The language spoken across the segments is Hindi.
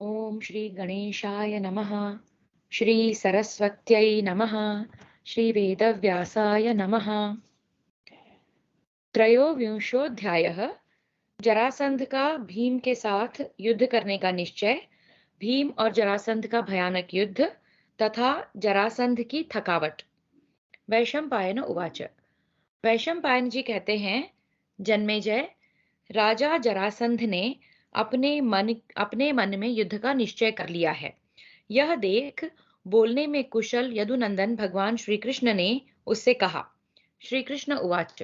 ओम श्री गणेशाय नमः। श्री सरस्वत्यै नमः। श्री वेदव्यासाय नमः। त्रयोविंशोऽध्यायः। जरासंध का भीम के साथ युद्ध करने का निश्चय, भीम और जरासंध का भयानक युद्ध तथा जरासंध की थकावट। वैशंपायन उवाच। वैशंपायन जी कहते हैं, जन्मेजय, राजा जरासंध ने अपने मन में युद्ध का निश्चय कर लिया है। यह देख बोलने में कुशल यदुनंदन भगवान श्री कृष्ण ने उससे कहा। श्री कृष्ण उवाच।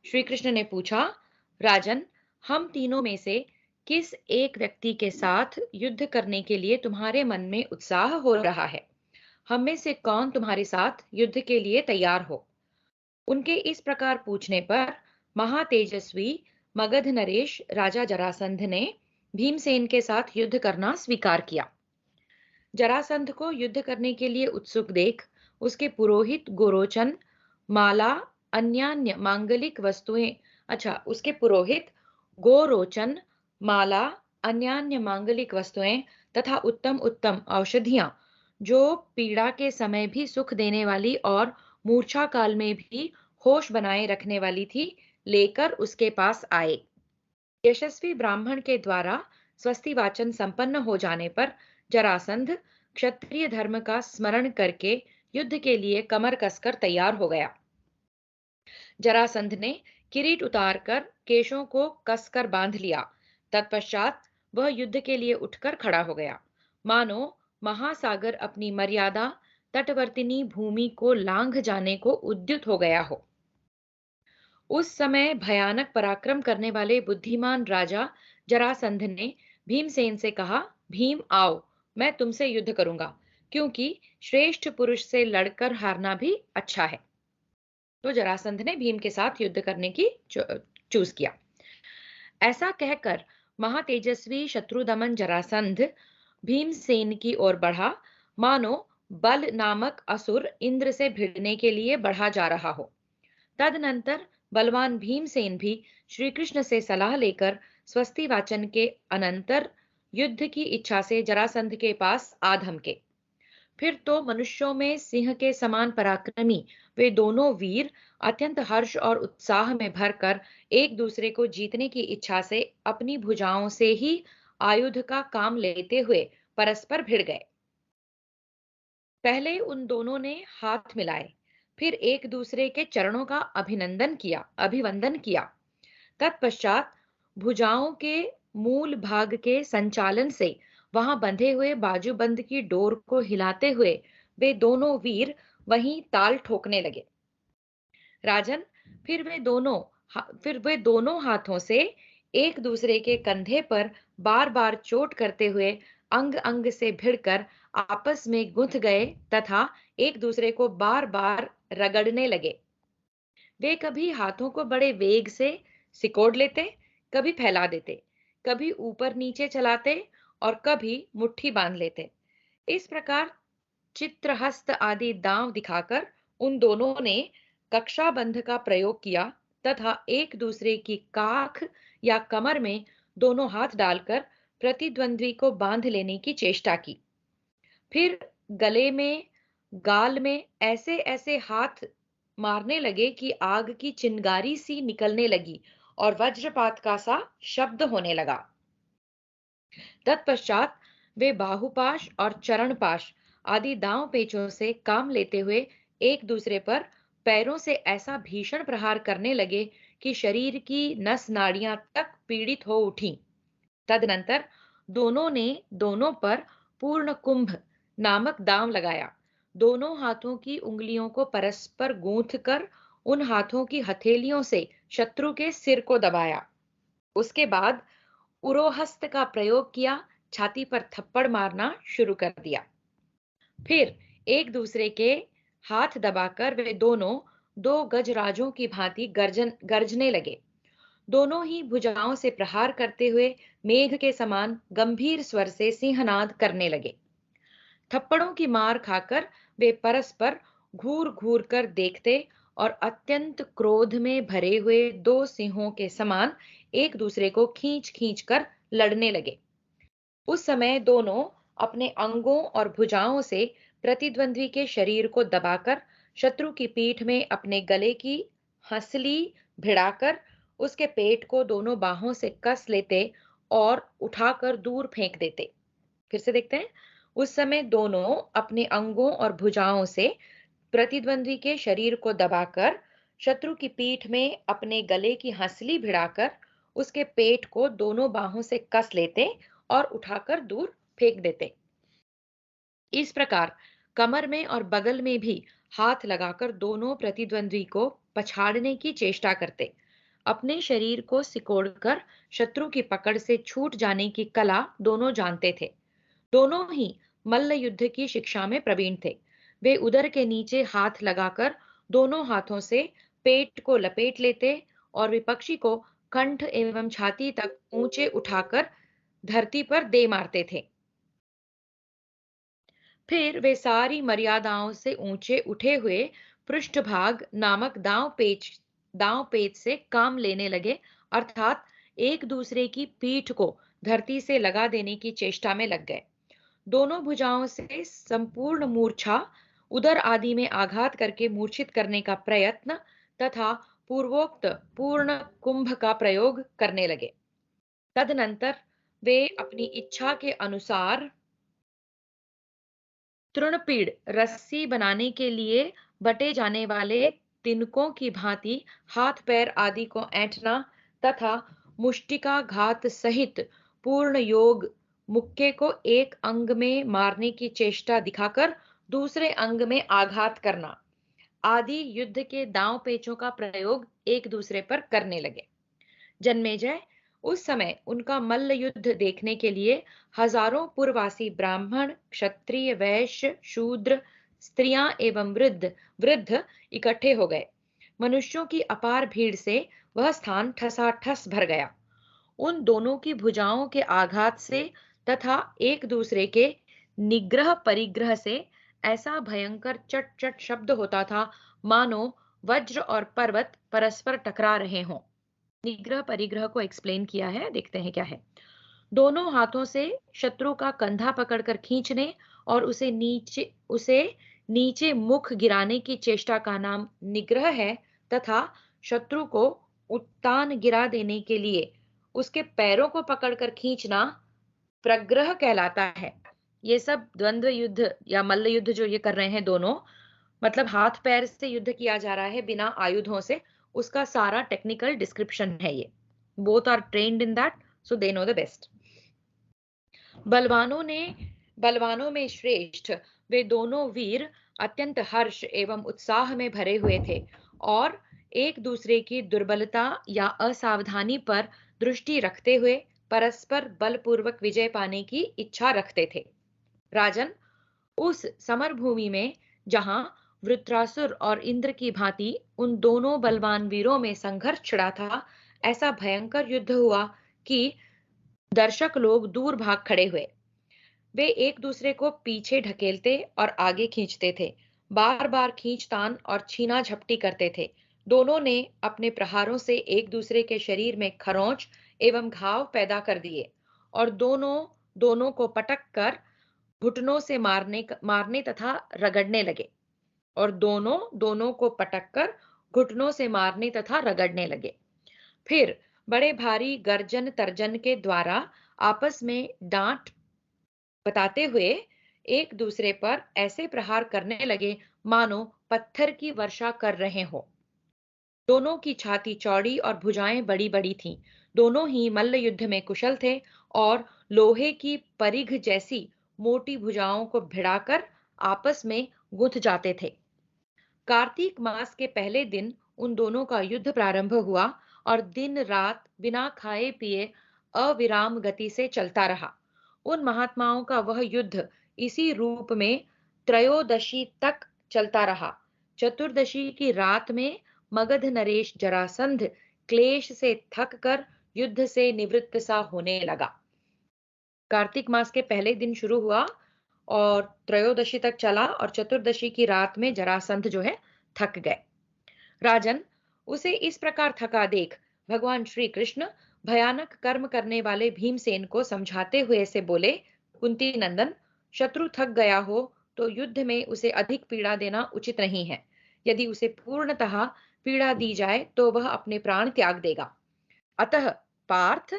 श्री कृष्ण ने पूछा, राजन, हम तीनों में से किस एक व्यक्ति के साथ युद्ध करने के लिए तुम्हारे मन में उत्साह हो रहा है? हम में से कौन तुम्हारे साथ युद्ध के लिए तैयार हो? उनके इस प्रकार पूछने पर महातेजस्वी मगध नरेश राजा जरासंध ने भीमसेन के साथ युद्ध करना स्वीकार किया। जरासंध को युद्ध करने के लिए उत्सुक देख उसके पुरोहित गोरोचन माला अन्यान्य मांगलिक वस्तुएं उसके पुरोहित गोरोचन माला अन्यान्य मांगलिक वस्तुएं तथा उत्तम उत्तम औषधियां, जो पीड़ा के समय भी सुख देने वाली और मूर्छा काल में भी होश बनाए रखने वाली थी, लेकर उसके पास आए। यशस्वी ब्राह्मण के द्वारा स्वस्ति वाचन संपन्न हो जाने पर जरासंध क्षत्रिय धर्म का स्मरण करके युद्ध के लिए कमर कसकर तैयार हो गया। जरासंध ने किरीट उतारकर केशों को कसकर बांध लिया। तत्पश्चात वह युद्ध के लिए उठकर खड़ा हो गया, मानो महासागर अपनी मर्यादा तटवर्तिनी भूमि को लांघ जाने को उद्युत हो गया हो। उस समय भयानक पराक्रम करने वाले बुद्धिमान राजा जरासंध ने भीमसेन से कहा, भीम आओ, मैं तुमसे युद्ध करूंगा, क्योंकि श्रेष्ठ पुरुष से लड़कर हारना भी अच्छा है। तो जरासंध ने भीम के साथ युद्ध करने की चूज किया। ऐसा कहकर महातेजस्वी शत्रुदमन जरासंध भीमसेन की ओर बढ़ा, मानो बल नामक असुर इंद्र से भिड़ने के लिए बढ़ा जा रहा हो। तदनंतर बलवान भीमसेन भी श्री कृष्ण से सलाह लेकर स्वस्ति वाचन के अनंतर युद्ध की इच्छा से जरासंध के पास आ धमके। फिर तो मनुष्यों में सिंह के समान पराक्रमी वे दोनों वीर अत्यंत हर्ष और उत्साह में भरकर एक दूसरे को जीतने की इच्छा से अपनी भुजाओं से ही आयुध का काम लेते हुए परस्पर भिड़ गए। पहले उन दोनों ने हाथ मिलाए, फिर एक दूसरे के चरणों का अभिवंदन किया। तत्पश्चात भुजाओं के मूल भाग के संचालन से वहां बंधे हुए बाजूबंद की डोर को हिलाते हुए वे दोनों वीर वहीं ताल ठोकने लगे। राजन, फिर वे दोनों हाथों से एक दूसरे के कंधे पर बार बार चोट करते हुए अंग अंग से भिड़कर आपस में गुंथ गए तथा एक दूसरे को बार बार रगड़ने लगे। वे कभी हाथों को बड़े वेग से सिकोड़ लेते, कभी फैला देते, कभी ऊपर नीचे चलाते और कभी मुट्ठी बांध लेते। इस प्रकार चित्रहस्त आदि दांव दिखाकर उन दोनों ने कक्षाबंध का प्रयोग किया तथा एक दूसरे की काख या कमर में दोनों हाथ डालकर प्रतिद्वंद्वी को बांध लेने की चेष्टा की। फिर गले में, गाल में ऐसे ऐसे हाथ मारने लगे कि आग की चिंगारी सी निकलने लगी और वज्रपात का सा शब्द होने लगा। तत्पश्चात वे बाहुपाश और चरणपाश आदि दांव पेचों से काम लेते हुए एक दूसरे पर पैरों से ऐसा भीषण प्रहार करने लगे कि शरीर की नस नाड़ियां तक पीड़ित हो उठी। तदनंतर दोनों ने दोनों पर पूर्ण कुंभ नामक दांव लगाया। दोनों हाथों की उंगलियों को परस्पर गूंथ कर उन हाथों की हथेलियों से शत्रु के सिर को दबाया। उसके बाद उरोहस्त का प्रयोग किया, छाती पर थप्पड़ मारना शुरू कर दिया। फिर एक दूसरे के हाथ दबाकर वे दोनों दो गजराजों की भांति गरजने लगे। दोनों ही भुजाओं से प्रहार करते हुए मेघ के समान गंभीर स्वर से सिंहनाद करने लगे। थप्पड़ों की मार खाकर वे परस्पर घूर घूर कर देखते और अत्यंत क्रोध में भरे हुए दो सिंहों के समान एक दूसरे को खींच खींच कर लड़ने लगे। उस समय दोनों अपने अंगों और भुजाओं से प्रतिद्वंद्वी के शरीर को दबाकर शत्रु की पीठ में अपने गले की हंसली भिड़ाकर उसके पेट को दोनों बाहों से कस लेते और उठाकर दूर फेंक देते। फिर से देखते हैं। उस समय दोनों अपने अंगों और भुजाओं से प्रतिद्वंद्वी के शरीर को दबाकर शत्रु की पीठ में अपने गले की हंसली भिड़ाकर उसके पेट को दोनों बाहों से कस लेते और उठाकर दूर फेंक देते। इस प्रकार कमर में और बगल में भी हाथ लगाकर दोनों प्रतिद्वंद्वी को पछाड़ने की चेष्टा करते। अपने शरीर को सिकोड़कर शत्रु की पकड़ से छूट जाने की कला दोनों जानते थे। दोनों ही मल्ल युद्ध की शिक्षा में प्रवीण थे। वे उदर के नीचे हाथ लगाकर दोनों हाथों से पेट को लपेट लेते और विपक्षी को कंठ एवं छाती तक ऊंचे उठाकर धरती पर दे मारते थे। फिर वे सारी मर्यादाओं से ऊंचे उठे हुए पृष्ठभाग नामक दांव पेच से काम लेने लगे, अर्थात एक दूसरे की पीठ को धरती से लगा देने की चेष्टा में लग गए। दोनों भुजाओं से संपूर्ण मूर्छा उदर आदि में आघात करके मूर्छित करने का प्रयत्न तथा पूर्वोक्त पूर्ण कुंभ का प्रयोग करने लगे। तदनंतर वे अपनी इच्छा के अनुसार तृणपीड़ रस्सी बनाने के लिए बटे जाने वाले तिनकों की भांति हाथ पैर आदि को ऐंठना तथा मुष्टिका घात सहित पूर्ण योग मुक्के को एक अंग में मारने की चेष्टा दिखाकर दूसरे अंग में आघात करना आदि युद्ध के दांव पेचों का प्रयोग एक दूसरे पर करने लगे। जन्मेजय उस समय उनका मल्ल युद्ध देखने के लिए हजारों पुरवासी ब्राह्मण क्षत्रिय वैश्य शूद्र स्त्रियां एवं वृद्ध इकट्ठे हो गए। मनुष्यों की अपार भीड़ से वह स्थान ठसाठस भर गया। उन दोनों की भुजाओं के आघात से तथा एक दूसरे के निग्रह परिग्रह से ऐसा भयंकर चट चट शब्द होता था मानो वज्र और पर्वत परस्पर टकरा रहे हों। निग्रह परिग्रह को एक्सप्लेन किया है, देखते हैं क्या है। दोनों हाथों से शत्रु का कंधा पकड़कर खींचने और उसे नीचे मुख गिराने की चेष्टा का नाम निग्रह है तथा शत्रु को उत्तान गिरा देने के लिए उसके पैरों को पकड़कर खींचना प्रग्रह कहलाता है। ये सब द्वंद्व युद्ध या मल्ल युद्ध जो ये कर रहे हैं दोनों, मतलब हाथ पैर से युद्ध किया जा रहा है बिना आयुधों से, उसका सारा टेक्निकल डिस्क्रिप्शन है ये। Both are trained in that, so they know the best. बलवानों में श्रेष्ठ वे दोनों वीर अत्यंत हर्ष एवं उत्साह में भरे हुए थे और एक दूसरे की दुर्बलता या असावधानी पर दृष्टि रखते हुए परस्पर बलपूर्वक विजय पाने की इच्छा रखते थे। राजन, उस समर भूमि में जहां वृत्रासुर और इंद्र की भांति उन दोनों बलवान वीरों में संघर्ष छिड़ा था, ऐसा भयंकर युद्ध हुआ कि दर्शक लोग दूर भाग खड़े हुए। वे एक दूसरे को पीछे ढकेलते और आगे खींचते थे, बार बार खींचतान और छीना झपटी करते थे। दोनों ने अपने प्रहारों से एक दूसरे के शरीर में खरोंच एवं घाव पैदा कर दिए और दोनों दोनों को पटक कर घुटनों से मारने तथा रगड़ने लगे और दोनों दोनों को पटककर घुटनों से मारने तथा रगड़ने लगे। फिर बड़े भारी गर्जन तर्जन के द्वारा आपस में डांट बताते हुए एक दूसरे पर ऐसे प्रहार करने लगे मानो पत्थर की वर्षा कर रहे हो। दोनों की छाती चौड़ी और भुजाएं बड़ी बड़ी थीं। दोनों ही मल्ल युद्ध में कुशल थे और लोहे की परिघ जैसी मोटी भुजाओं को भिड़ाकर आपस में गुंथ जाते थे। कार्तिक मास के पहले दिन उन दोनों का युद्ध प्रारंभ हुआ और दिन रात बिना खाए पिए अविराम गति से चलता रहा। उन महात्माओं का वह युद्ध इसी रूप में त्रयोदशी तक चलता रहा। चतुर्दशी की रात में मगध नरेश जरासंध क्लेश से थक कर युद्ध से निवृत्त सा होने लगा। कार्तिक मास के पहले दिन शुरू हुआ और त्रयोदशी तक चला और चतुर्दशी की रात में जरासंध जो है थक गए। राजन, उसे इस प्रकार थका देख भगवान श्री कृष्ण भयानक कर्म करने वाले भीमसेन को समझाते हुए ऐसे बोले, कुंती नंदन, शत्रु थक गया हो तो युद्ध में उसे अधिक पीड़ा देना उचित नहीं है। यदि उसे पूर्णतः पीड़ा दी जाए तो वह अपने प्राण त्याग देगा। अतः पार्थ,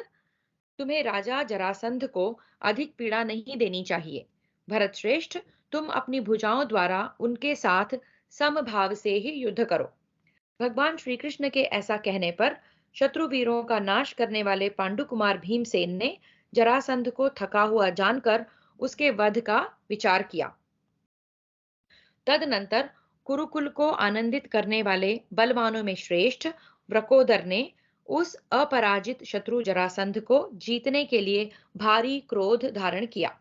तुम्हें राजा जरासंध को अधिक पीड़ा नहीं देनी चाहिए। भरत श्रेष्ठ, तुम अपनी भुजाओं द्वारा उनके साथ समभाव से ही युद्ध करो। भगवान श्री कृष्ण के ऐसा कहने पर शत्रु वीरों का नाश करने वाले पांडु कुमार भीमसेन ने जरासंध को थका हुआ जानकर उसके वध का विचार किया। तदनंतर कुरुकुल को आनंदित करने वाले बलवानों में श्रेष्ठ व्रकोदर ने उस अपराजित शत्रु जरासंध को जीतने के लिए भारी क्रोध धारण किया।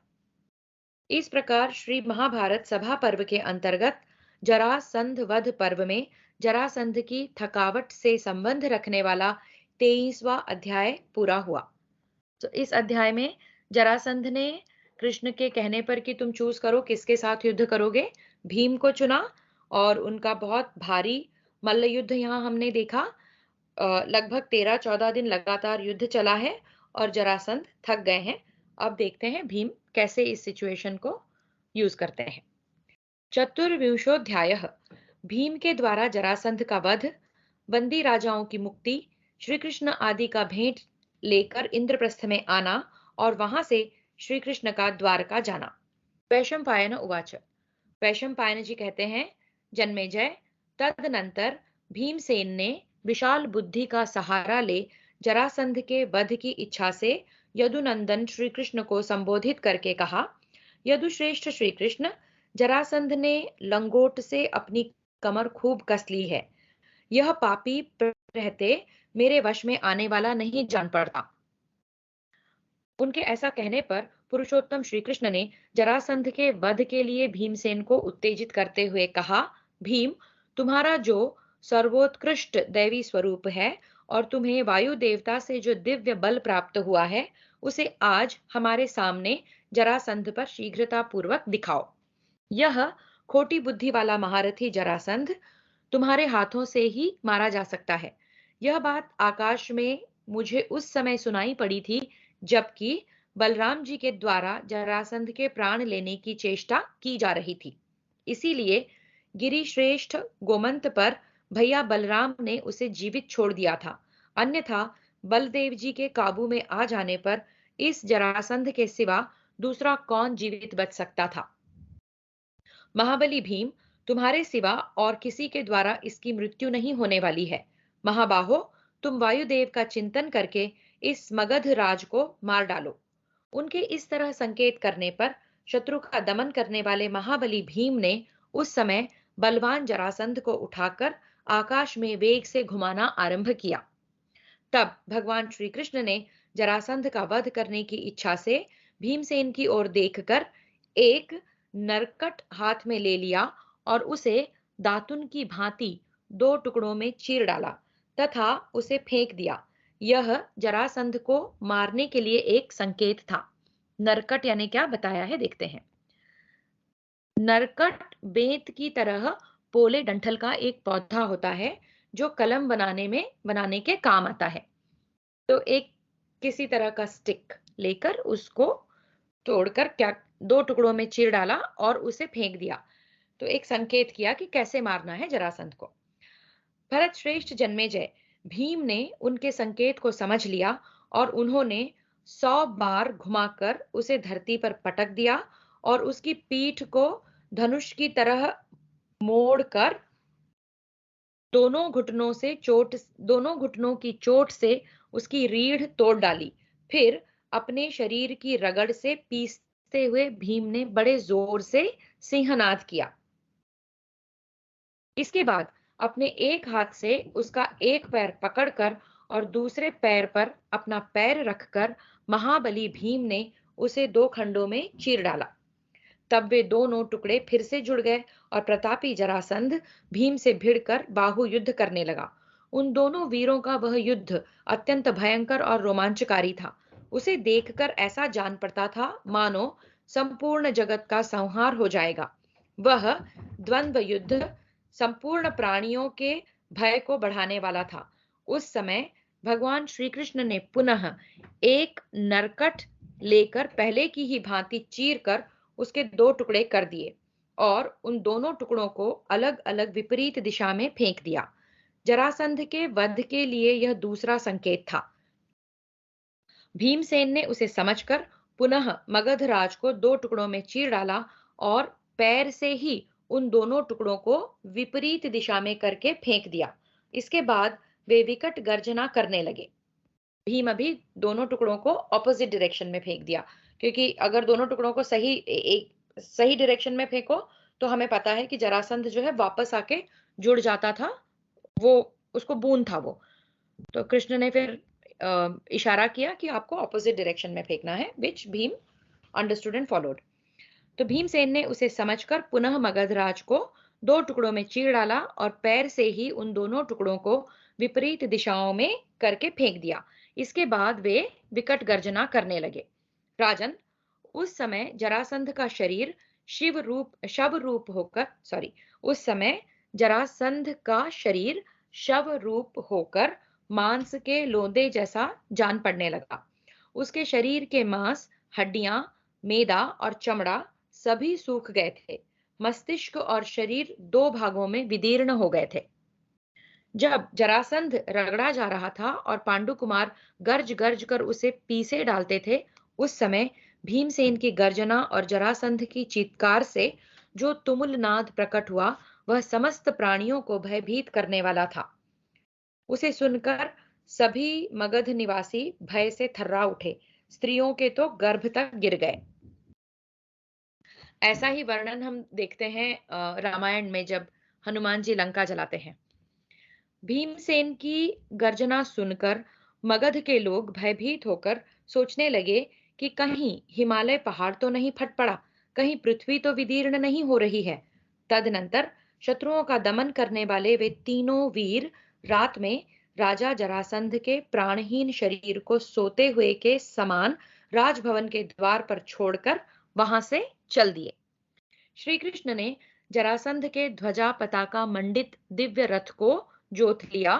इस प्रकार श्री महाभारत सभा पर्व के अंतर्गत जरासंध वध पर्व में जरासंध की थकावट से संबंध रखने वाला 23वां अध्याय पूरा हुआ। तो इस अध्याय में जरासंध ने कृष्ण के कहने पर कि तुम चूज करो किसके साथ युद्ध करोगे, भीम को चुना और उनका बहुत भारी मल्ल युद्ध यहाँ हमने देखा। लगभग 13-14 दिन लगातार युद्ध चला है और जरासंध थक गए हैं। अब देखते हैं भीम कैसे इस सिचुएशन को यूज करते हैं। चतुर्विंशोऽध्यायः, भीम के द्वारा जरासंध का वध, बंदी राजाओं की मुक्ति, श्री कृष्ण आदि का भेंट लेकर इंद्रप्रस्थ में आना और वहां से श्री कृष्ण का द्वारका जाना। वैशंपायन उवाच, वैशंपायन जी कहते हैं, जन्मेजय, तदनंतर भीमसेन ने विशाल बुद्धि का सहारा ले जरासंध के वध की इच्छा से यदुनंदन श्री कृष्ण को संबोधित करके कहा, यदुश्रेष्ठ श्री कृष्ण, जरासंध ने लंगोट से अपनी कमर खूब कस ली है। यह पापी रहते मेरे वश में आने वाला नहीं जान पड़ता। उनके ऐसा कहने पर पुरुषोत्तम श्री कृष्ण ने जरासंध के वध के लिए भीमसेन को उत्तेजित करते हुए कहा, भीम, तुम्हारा जो सर्वोत्कृष्ट दैवी स्वरूप है और तुम्हें वायु देवता से जो दिव्य बल प्राप्त हुआ है, उसे आज हमारे सामने जरासंध पर शीघ्रता पूर्वक दिखाओ। यह खोटी बुद्धि वाला महारथी जरासंध तुम्हारे हाथों से ही मारा जा सकता है। यह बात आकाश में मुझे उस समय सुनाई पड़ी थी जबकि बलराम जी के द्वारा जरासंध के प्राण लेने की चेष्टा की जा रही थी। इसीलिए गिरिश्रेष्ठ गोमंत पर भैया बलराम ने उसे जीवित छोड़ दिया था। अन्यथा बलदेव जी के काबू में आ जाने पर इस जरासंध के सिवा दूसरा कौन जीवित बच सकता था। महाबली भीम, तुम्हारे सिवा और किसी के द्वारा इसकी मृत्यु नहीं होने वाली है। महाबाहो, तुम वायुदेव का चिंतन करके इस मगध राज को मार डालो। उनके इस तरह संकेत करने पर शत्रु का दमन करने वाले महाबली भीम ने उस समय बलवान जरासंध को उठाकर आकाश में वेग से घुमाना आरंभ किया। तब भगवान श्री कृष्ण ने जरासंध का वध करने की इच्छा से भीमसेन की ओर देखकर एक नरकट हाथ में ले लिया और उसे दातुन की भांति 2 टुकड़ों में चीर डाला तथा उसे फेंक दिया। यह जरासंध को मारने के लिए एक संकेत था। नरकट यानी क्या बताया है, देखते हैं। नरकट बेंत की तरह पोले डंठल का एक पौधा होता है जो कलम बनाने के काम आता है। तो एक किसी तरह का स्टिक लेकर उसको तोड़कर क्या 2 टुकड़ों में चीर डाला और उसे फेंक दिया। तो एक संकेत किया कि कैसे मारना है जरासंध को। भरत श्रेष्ठ जन्मेजय, भीम ने उनके संकेत को समझ लिया और उन्होंने 100 बार घुमाकर उसे धरती पर पटक दिया और उसकी पीठ को धनुष की तरह मोड़कर दोनों घुटनों की चोट से उसकी रीढ़ तोड़ डाली। फिर अपने शरीर की रगड़ से पीसते हुए भीम ने बड़े जोर से सिंहनाद किया। इसके बाद अपने एक हाथ से उसका एक पैर पकड़कर और दूसरे पैर पर अपना पैर रखकर महाबली भीम ने उसे 2 खंडों में चीर डाला। तब वे दोनों टुकड़े फिर से जुड़ गए और प्रतापी जरासंध भीम से भिड़कर बाहु युद्ध करने लगा। उन दोनों वीरों का वह युद्ध अत्यंत भयंकर और रोमांचकारी था। उसे देखकर ऐसा जान पड़ता था मानो संपूर्ण जगत का संहार हो जाएगा। वह द्वंद्व युद्ध संपूर्ण प्राणियों के भय को बढ़ाने वाला था। उस समय भगवान श्री कृष्ण ने पुनः एक नरकट लेकर पहले की ही भांति चीर कर उसके दो टुकड़े कर दिए और उन दोनों टुकड़ों को अलग अलग विपरीत दिशा में फेंक दिया। जरासंध के वध के लिए यह दूसरा संकेत था। भीमसेन ने उसे समझकर पुनः मगध राज को दो टुकड़ों में चीर डाला और पैर से ही उन दोनों टुकड़ों को विपरीत दिशा में करके फेंक दिया। इसके बाद वे विकट गर्जना करने लगे। भीम अभी दोनों टुकड़ों को ऑपोजिट डायरेक्शन में फेंक दिया, क्योंकि अगर दोनों टुकड़ों को एक सही डायरेक्शन में फेंको तो हमें पता है कि जरासंध जो है वापस आके जुड़ जाता था। वो उसको बूंद था वो। तो कृष्ण ने फिर इशारा किया कि आपको ऑपोजिट डायरेक्शन में फेंकना है, विच भीम अंडरस्टूड एंड फॉलोड। तो भीमसेन ने उसे समझकर पुनः मगधराज को दो टुकड़ों में चीर डाला और पैर से ही उन दोनों टुकड़ों को विपरीत दिशाओं में करके फेंक दिया। इसके बाद वे विकट गर्जना करने लगे। राजन, उस समय जरासंध का शरीर शव रूप होकर उस समय जरासंध का शरीर शव रूप होकर मांस के लोंदे जैसा जान पड़ने लगा। उसके शरीर के मांस, हड्डियां, मेदा और चमड़ा सभी सूख गए थे। मस्तिष्क और शरीर दो भागों में विदीर्ण हो गए थे। जब जरासंध रगड़ा जा रहा था और पांडु कुमार गर्ज गर्ज कर उसे पीसे डालते थे, उस समय भीमसेन की गर्जना और जरासंध की चीत्कार से जो तुमुल नाद प्रकट हुआ, वह समस्त प्राणियों को भयभीत करने वाला था। उसे सुनकर सभी मगध निवासी भय से थर्रा उठे। स्त्रियों के तो गर्भ तक गिर गए। ऐसा ही वर्णन हम देखते हैं रामायण में, जब हनुमान जी लंका जलाते हैं। भीमसेन की गर्जना सुनकर मगध के लोग भयभीत होकर सोचने लगे कि कहीं हिमालय पहाड़ तो नहीं फट पड़ा, कहीं पृथ्वी तो विदीर्ण नहीं हो रही है। तदनंतर शत्रुओं का दमन करने वाले वे तीनों वीर रात में राजा जरासंध के प्राणहीन शरीर को सोते हुए के समान राजभवन के द्वार पर छोड़कर वहां से चल दिए। श्री कृष्ण ने जरासंध के ध्वजा पताका मंडित दिव्य रथ को जोत लिया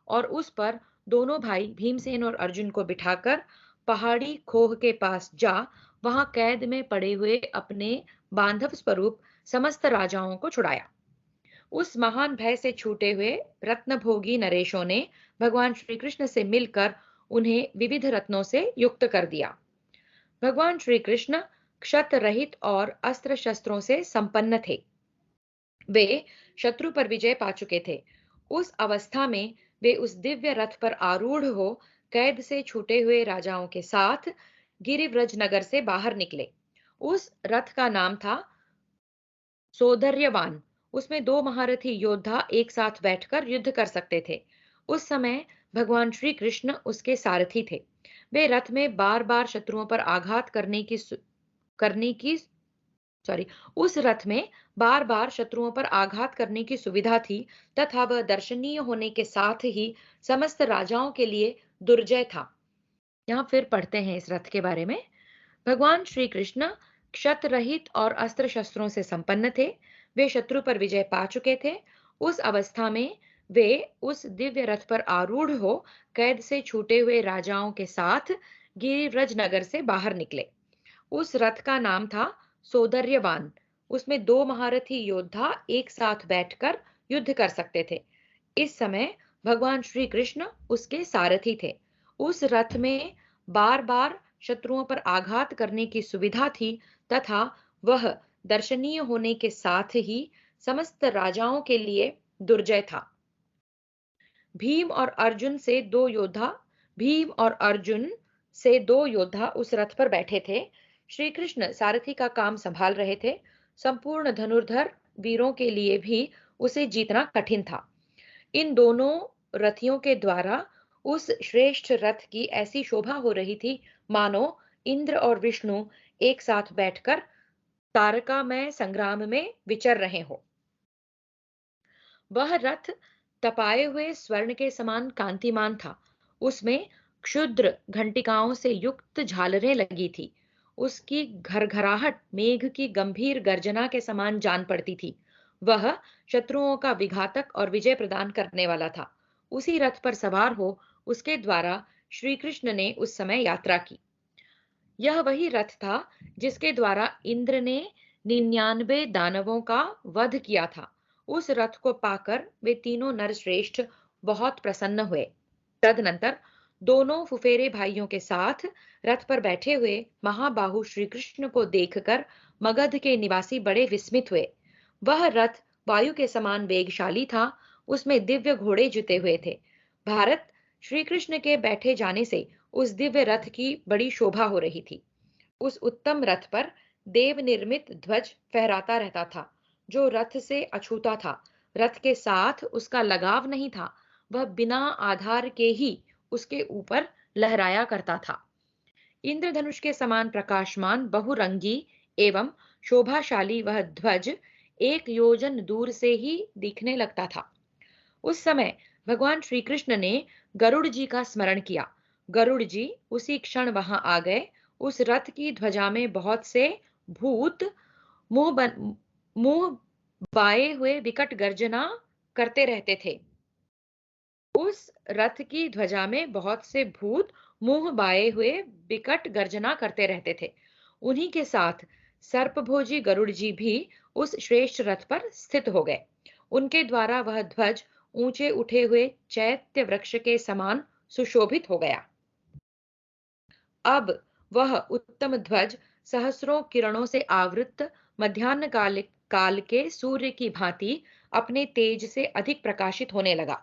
और उस पर दोनों भाई भीमसेन और अर्जुन को बिठाकर पहाड़ी खोह के पास जा वहां कैद में पड़े हुए अपने बांधव स्वरूप समस्त राजाओं को छुड़ाया। उस महान भय से छूटे हुए रत्नभोगी नरेशों ने भगवान श्री कृष्ण से मिलकर उन्हें विविध रत्नों से युक्त कर दिया। भगवान श्री कृष्ण क्षत रहित और अस्त्र शस्त्रों से संपन्न थे। वे शत्रु पर विजय पा चुके थे। उस अवस्था में वे उस दिव्य रथ पर आरूढ़ हो कैद से छूटे हुए राजाओं के साथ गिरिव्रज नगर से बाहर निकले। उस रथ का नाम था सौंदर्यवान। उसमें दो महारथी योद्धा एक साथ बैठकर युद्ध कर सकते थे। उस समय भगवान श्री कृष्ण उसके सारथी थे। वे रथ में बार बार शत्रुओं पर आघात करने की उस रथ में बार बार शत्रुओं पर आघात करने की सुविधा थी तथा वह दर्शनीय होने के साथ ही समस्त राजाओं के लिए दुर्जय था। यहाँ फिर पढ़ते हैं इस रथ के बारे में। भगवान श्री कृष्ण क्षत रहित और अस्त्र शस्त्रों से संपन्न थे। वे शत्रु पर विजय पा चुके थे। उस अवस्था में वे उस दिव्य रथ पर आरूढ़ हो कैद से छूटे हुए राजाओं के साथ गिरिव्रज नगर से बाहर निकले। उस रथ का नाम था सौंदर्यवान। उसमें दो महारथी योद्धा एक साथ बैठकर युद्ध कर सकते थे। इस समय भगवान श्री कृष्ण उसके सारथी थे। उस रथ में बार बार शत्रुओं पर आघात करने की सुविधा थी तथा वह दर्शनीय होने के साथ ही समस्त राजाओं के लिए दुर्जय था। भीम और अर्जुन से दो योद्धा भीम और अर्जुन से दो योद्धा उस रथ पर बैठे थे। श्री कृष्ण सारथी का काम संभाल रहे थे। संपूर्ण धनुर्धर वीरों के लिए भी उसे जीतना कठिन था। इन दोनों रथियों के द्वारा उस श्रेष्ठ रथ की ऐसी शोभा हो रही थी मानो इंद्र और विष्णु एक साथ बैठकर तारकामय संग्राम में विचर रहे हो। वह रथ तपाए हुए स्वर्ण के समान कांतिमान था। उसमें क्षुद्र घंटिकाओं से युक्त झालरें लगी थी। उसकी घरघराहट मेघ की गंभीर गर्जना के समान जान पड़ती थी। वह शत्रुओं का विघातक और विजय प्रदान करने वाला था। उसी रथ पर सवार हो उसके द्वारा श्री कृष्ण ने उस समय यात्रा की। यह वही रथ था जिसके द्वारा इंद्र ने 99 दानवों का वध किया था। उस रथ को पाकर वे तीनों नरश्रेष्ठ बहुत प्रसन्न हुए। तदनंतर दोनों फुफेरे भाइयों के साथ रथ पर बैठे हुए महाबाहु श्री कृष्ण को देखकर मगध के निवासी बड़े विस्मित हुए। वह रथ वायु के समान वेगशाली था, उसमें दिव्य घोड़े जुते हुए थे। भारत श्री कृष्ण के बैठे जाने से उस दिव्य रथ की बड़ी शोभा हो रही थी। उस उत्तम रथ पर देव निर्मित ध्वज फहराता रहता था, जो रथ से अछूता था। रथ के साथ उसका लगाव नहीं था, वह बिना आधार के ही उसके ऊपर लहराया करता था। इंद्रधनुष के समान प्रकाशमान बहुरंगी एवं शोभाशाली वह ध्वज 1 योजन दूर से ही दिखने लगता था। उस समय भगवान श्री कृष्ण ने गरुड़ जी का स्मरण किया। गरुड़ जी उसी क्षण वहां आ गए। उस रथ की ध्वजा में बहुत से भूत मुंह बाए हुए विकट गर्जना करते रहते थे। उस रथ की ध्वजा में बहुत से भूत मुंह बाए हुए विकट गर्जना करते रहते थे। उन्हीं के साथ सर्पभोजी गरुड़ जी भी उस श्रेष्ठ रथ पर स्थित हो गए। उनके द्वारा वह ध्वज ऊंचे उठे हुए चैत्य वृक्ष के समान सुशोभित हो गया। अब वह उत्तम ध्वज सहस्रों किरणों से आवृत मध्याह्न काल के सूर्य की भांति अपने तेज से अधिक प्रकाशित होने लगा।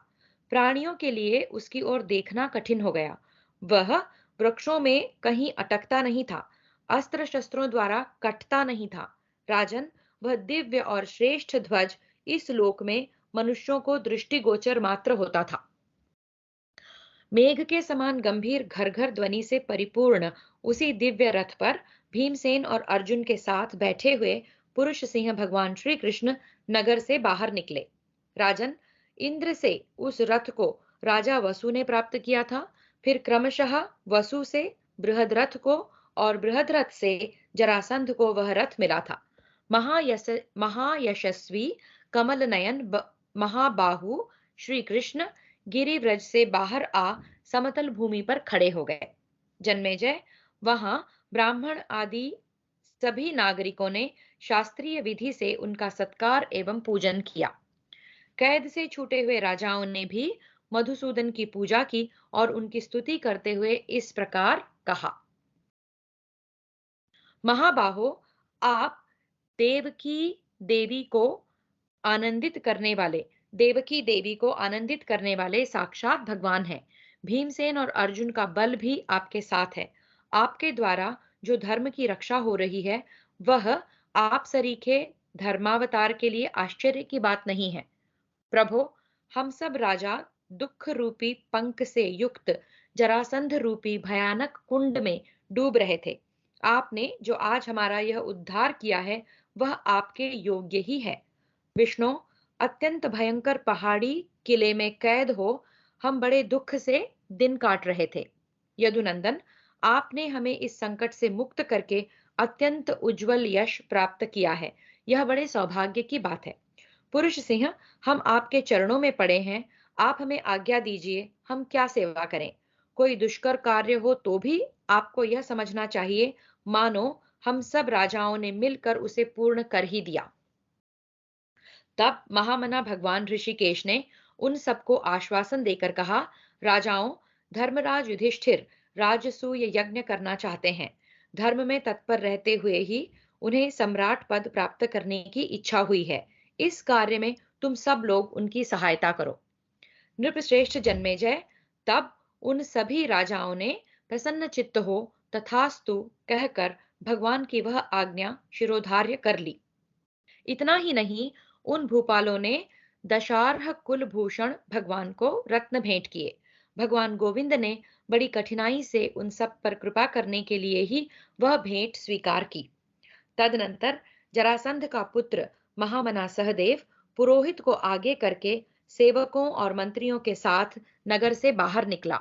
प्राणियों के लिए उसकी ओर देखना कठिन हो गया। वह वृक्षों में कहीं अटकता नहीं था, अस्त्र शस्त्रों द्वारा कटता नहीं था। राजन, वह दिव्य और श्रेष्ठ ध्वज इस लोक में मनुष्यों को दृष्टिगोचर मात्र होता था। मेघ के समान गंभीर घर घर ध्वनि से परिपूर्ण उसी दिव्य रथ पर भीमसेन और अर्जुन के साथ बैठे हुए पुरुष सिंह भगवान श्री कृष्ण नगर से बाहर निकले। राजन, इंद्र से उस रथ को राजा वसु ने प्राप्त किया था। फिर क्रमशः वसु से बृहद्रथ को और बृहद्रथ से जरासंध को वह रथ मिला था। महायशस्वी कमल नयन महाबाहु श्री कृष्ण गिरिव्रज से बाहर आ समतल भूमि पर खड़े हो गए। जन्मेजय, वहां ब्राह्मण आदि सभी नागरिकों ने शास्त्रीय विधि से उनका सत्कार एवं पूजन किया। कैद से छूटे हुए राजाओं ने भी मधुसूदन की पूजा की और उनकी स्तुति करते हुए इस प्रकार कहा। महाबाहो, आप देवकी देवी को आनंदित करने वाले देवकी देवी को आनंदित करने वाले साक्षात भगवान हैं। भीमसेन और अर्जुन का बल भी आपके साथ है। आपके द्वारा जो धर्म की रक्षा हो रही है, वह आप सरीखे धर्मावतार के लिए आश्चर्य की बात नहीं है। प्रभो, हम सब राजा दुख रूपी पंख से युक्त जरासंध रूपी भयानक कुंड में डूब रहे थे। आपने जो आज हमारा यह उद्धार किया है, वह आपके योग्य ही है। विष्णु, अत्यंत भयंकर पहाड़ी किले में कैद हो हम बड़े दुख से दिन काट रहे थे। यदुनंदन, आपने हमें इस संकट से मुक्त करके अत्यंत उज्जवल यश प्राप्त किया है। यह बड़े सौभाग्य की बात है। पुरुष सिंह, हम आपके चरणों में पड़े हैं। आप हमें आज्ञा दीजिए, हम क्या सेवा करें। कोई दुष्कर कार्य हो तो भी आपको यह समझना चाहिए, मानो हम सब राजाओं ने मिलकर उसे पूर्ण कर ही दिया। तब महामना भगवान ऋषिकेश ने उन सबको आश्वासन देकर कहा, राजाओं, धर्मराज युधिष्ठिर राजसूय यज्ञ करना चाहते हैं। धर्म में तत्पर रहते हुए ही उन्हें सम्राट पद प्राप्त करने की इच्छा हुई है। इस कार्य में तुम सब लोग उनकी सहायता करो। नृपश्रेष्ठ जन्मेजय, तब उन सभी राजाओं ने प्रसन्न चित्त हो तथास्तु कहकर भगवान की वह आज्ञा शिरोधार्य कर ली। इतना ही नहीं, उन भूपालों ने दशार्ह कुलभूषण भगवान को रत्न भेंट किए। भगवान गोविंद ने बड़ी कठिनाई से उन सब पर कृपा करने के लिए ही वह भेंट स्वीकार की। तदनंतर जरासंध का पुत्र महामना सहदेव पुरोहित को आगे करके सेवकों और मंत्रियों के साथ नगर से बाहर निकला।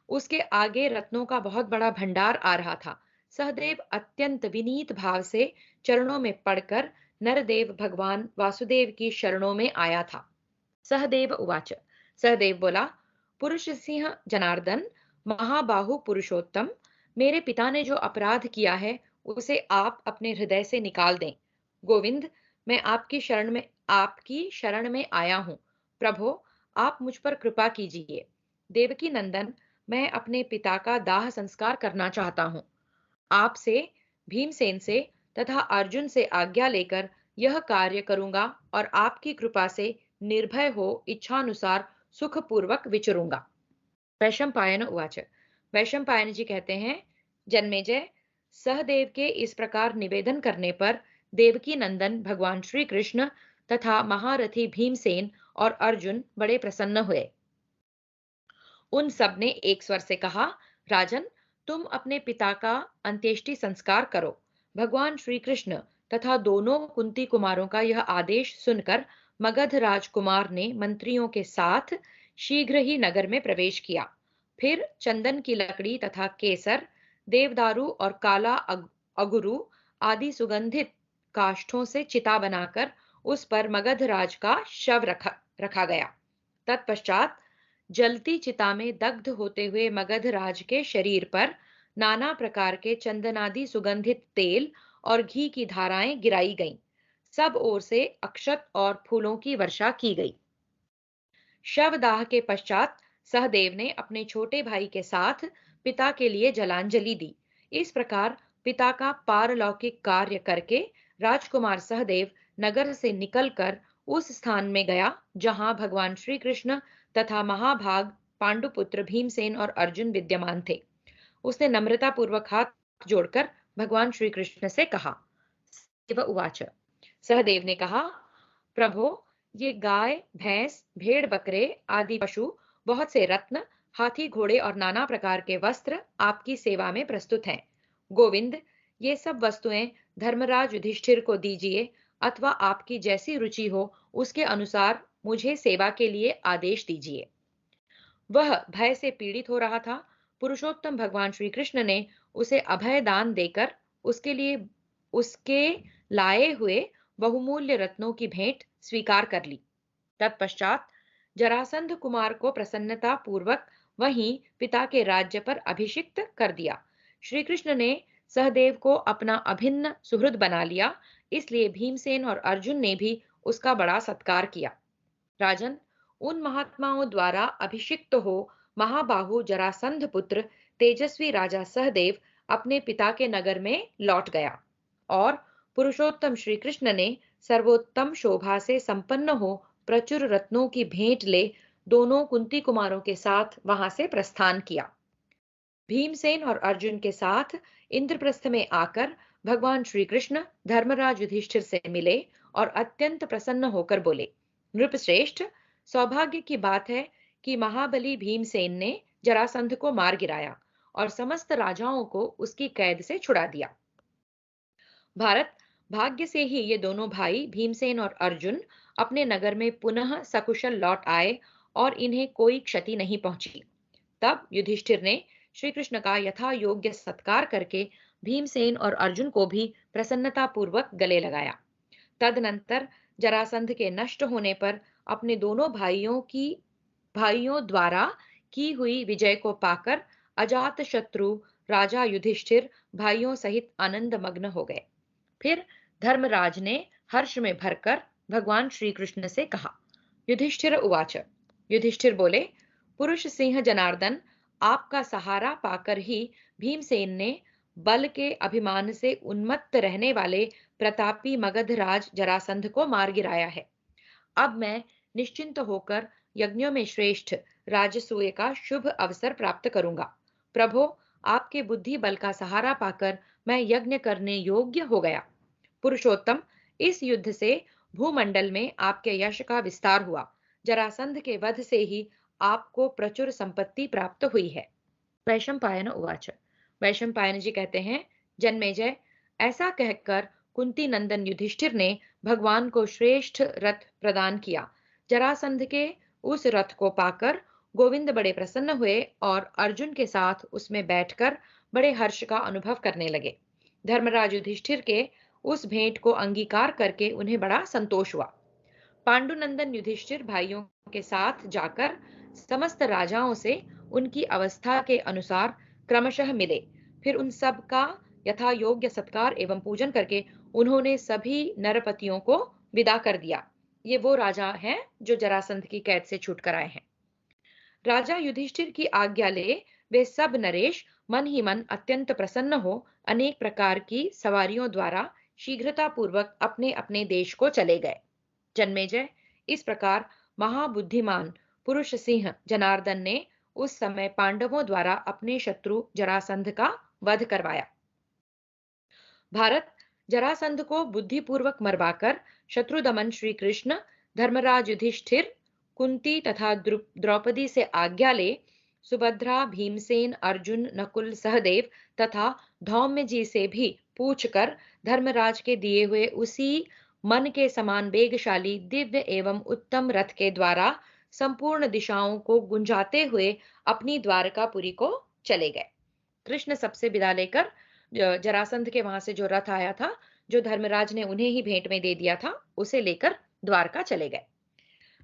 उसके आगे रत्नों का बहुत बड़ा भंडार आ रहा था। सहदेव अत्यंत विनीत भाव से चरणों में पड़कर नरदेव भगवान वासुदेव की शरणों में आया था। सहदेव उवाच, सहदेव बोला, पुरुष सिंह जनार्दन, महाबाहु पुरुषोत्तम, मेरे पिता ने जो अपराध किया है उसे आप अपने हृदय से निकाल दें। गोविंद, मैं आपकी शरण में आया हूँ। प्रभो, आप मुझ पर कृपा कीजिए। देवकी नंदन, मैं अपने पिता का दाह संस्कार करना चाहता हूँ। आपसे, भीमसेन से तथा अर्जुन से आज्ञा लेकर यह कार्य करूंगा और आपकी कृपा से निर्भय हो इच्छानुसार सुखपूर्वक विचरूंगा। वैशंपायन उवाच। वैशंपायन जी कहते हैं, जन्मेजय, सहदेव के इस प्रकार निवेदन करने पर देवकी नंदन भगवान श्री कृष्ण तथा महारथी भीमसेन और अर्जुन बड़े प्रसन्न हुए। उन सब ने एक स्वर से कहा, राजन, तुम अपने पिता का अंत्येष्टि संस्कार करो। भगवान श्री कृष्ण तथा दोनों कुंती कुमारों का यह आदेश सुनकर मगध राजकुमार ने मंत्रियों के साथ शीघ्र ही नगर में प्रवेश किया। फिर चंदन की लकड़ी तथा केसर, देवदारू और काला अगुरु आदि सुगंधित काष्ठों से चिता बनाकर उस पर मगध राज का शव रखा गया। तत्पश्चात जलती चिता में दग्ध होते हुए मगध राज के शरीर पर नाना प्रकार के चंदनादि सुगंधित तेल और घी की धाराएं गिराई गईं। सब ओर से अक्षत और फूलों की वर्षा की गई। शवदाह के पश्चात सहदेव ने अपने छोटे भाई के साथ पिता के लिए जलांजलि दी। इस प्रकार पिता का पारलौकिक कार्य करके राजकुमार सहदेव नगर से निकलकर उस स्थान में गया जहां भगवान श्री कृष्ण तथा महाभाग पांडुपुत्र भीमसेन और अर्जुन विद्यमान थे। उसने नम्रता पूर्वक हाथ जोड़कर भगवान श्री कृष्ण से कहा। उवाच। सहदेव ने कहा, प्रभो, ये गाय, भैंस, भेड़, बकरे आदि पशु, बहुत से रत्न, हाथी, घोड़े और नाना प्रकार के वस्त्र आपकी सेवा में प्रस्तुत हैं। गोविंद, ये सब वस्तुएं धर्मराज युधिष्ठिर को दीजिए अथवा आपकी जैसी रुचि हो उसके अनुसार मुझे सेवा के लिए आदेश दीजिए। वह भय से पीड़ित हो रहा था। पुरुषोत्तम भगवान श्री कृष्ण ने उसे अभय दान देकर उसके लाए हुए बहुमूल्य रत्नों की भेंट स्वीकार कर ली। तत्पश्चात जरासंध कुमार को प्रसन्नता पूर्वक वहीं पिता के राज्य पर अभिषिक्त कर दिया। श्री कृष्ण ने सहदेव को अपना अभिन्न सुहृद बना लिया, इसलिए भीमसेन और अर्जुन ने भी उसका बड़ा सत्कार किया। राजन, उन महात्माओं द्वारा अभिषिक्त हो महाबाहु जरासंध पुत्र तेजस्वी राजा सहदेव अपने पिता के नगर में लौट गया और पुरुषोत्तम श्री कृष्ण ने सर्वोत्तम शोभा से संपन्न हो प्रचुर रत्नों की भेंट ले दोनों कुंती कुमारों के साथ वहां से प्रस्थान किया। भीमसेन और अर्जुन के साथ इंद्रप्रस्थ में आकर भगवान श्री कृष्ण धर्मराज युधिष्ठिर से मिले और अत्यंत प्रसन्न होकर बोले, नृपश्रेष्ठ, सौभाग्य की बात है कि महाबली भीमसेन ने जरासंध को मार गिराया और समस्त राजाओं को उसकी कैद से छुड़ा दिया। भारत, भाग्य से ही ये दोनों भाई भीमसेन और अर्जुन अपने नगर में पुनः सकुशल लौट आए और इन्हें कोई क्षति नहीं पहुंची। तब युधिष्ठिर ने श्री कृष्ण का यथा योग्य सत्कार करके भीमसेन और अर्जुन को भी प्रसन्नता पूर्वक गले लगाया। तदनंतर जरासंध के नष्ट होने पर अपने दोनों भाइयों द्वारा की हुई विजय को पाकर अजात शत्रु राजा युधिष्ठिर भाइयों सहित आनंद मग्न हो गए। फिर धर्मराज ने हर्ष में भरकर भगवान श्री कृष्ण से कहा। युधिष्ठिर उवाच। युधिष्ठिर बोले, पुरुष सिंह जनार्दन, आपका सहारा पाकर ही भीमसेन ने बल के अभिमान से उन्मत्त रहने वाले प्रतापी मगधराज जरासंध को मार गिराया है। अब मैं निश्चिंत होकर यज्ञों में श्रेष्ठ राजसूय का शुभ अवसर प्राप्त करूंगा। प्रभो, आपके बुद्धि बल का सहारा पाकर मैं यज्ञ करने योग्य हो गया। पुरुषोत्तम, इस युद्ध से भूमंडल में आपके यश का विस्तार हुआ। जरासंध के वध से ही आपको प्रचुर संपत्ति प्राप्त हुई है। वैशंपायन उवाच। वैशंपायन जी कहते हैं, जन्मेजय, ऐसा कहकर कुंती नंदन युधिष्ठिर ने भगवान को श्रेष्ठ रथ प्रदान किया। जरासंध के उस रथ को पाकर गोविंद बड़े प्रसन्न हुए और अर्जुन के साथ उसमें बैठकर बड़े हर्ष का अनुभव करने लगे। धर्मराज युधिष्ठिर के उस भेंट को अंगीकार करके उन्हें बड़ा संतोष हुआ। पांडुनंदन युधिष्ठिर भाइयों के साथ जाकर समस्त राजाओं से उनकी अवस्था के अनुसार क्रमशः मिले। फिर उन सब का यथा योग्य सत्कार एवं पूजन करके उन्होंने सभी नरपतियों को विदा कर दिया। ये वो राजा हैं जो जरासंध की कैद से छूट कर आए हैं। राजा युधिष्ठिर की आज्ञा ले वे सब नरेश मन ही मन अत्यंत प्रसन्न हो अनेक प्रकार की सवारियों द्वारा शीघ्रता पूर्वक अपने अपने देश को चले गए। जन्मेजय, इस प्रकार महाबुद्धिमान पुरुष सिंह जनार्दन ने उस समय पांडवों द्वारा अपने शत्रु जरासंध का वध करवाया। भारत जरासंध को बुद्धिपूर्वक मरवाकर शत्रुदमन श्री कृष्ण धर्मराज युधिष्ठिर कुंती तथा द्रौपदी से आज्ञा ले सुभद्रा भीमसेन अर्जुन नकुल सहदेव तथा धौम्य जी से भी पूछकर धर्मराज के दिए हुए उसी मन के समान वेगशाली दिव्य एवं उत्तम रथ के द्वारा संपूर्ण दिशाओं को गुंजाते हुए अपनी द्वारकापुरी को चले गए। कृष्ण सबसे विदा लेकर जरासंध के वहां से जो रथ आया था, जो धर्मराज ने उन्हें ही भेंट में दे दिया था, उसे लेकर द्वारका चले गए।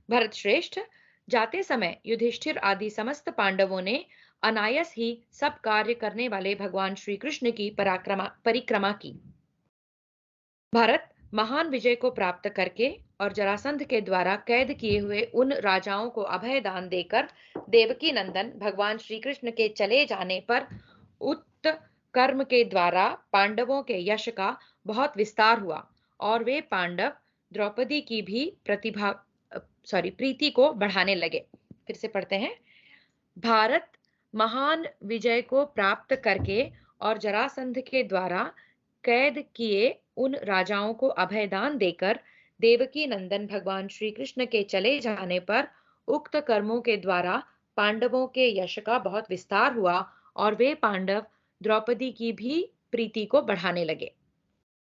भरत श्रेष्ठ, जाते समय युधिष्ठिर आदि समस्त पांडवों ने अनायास ही सब कार्य करने वाले भगवान श्री कृष्ण की परिक्रमा की। भारत महान विजय को प्राप्त करके और जरासंध के द्वारा कैद किए हुए उन राजाओं को अभय दान देकर देवकी नंदन भगवान श्री कृष्ण के चले जाने पर उक्त कर्म के द्वारा पांडवों के यश का बहुत विस्तार हुआ और वे पांडव द्रौपदी की भी प्रीति को बढ़ाने लगे। फिर से पढ़ते हैं। भारत महान विजय को प्राप्त करके और जरासंध के द्वारा कैद किए उन राजाओं को अभयदान देकर देवकी नंदन भगवान श्री कृष्ण के चले जाने पर उक्त कर्मों के द्वारा पांडवों के यश का बहुत विस्तार हुआ और वे पांडव द्रौपदी की भी प्रीति को बढ़ाने लगे।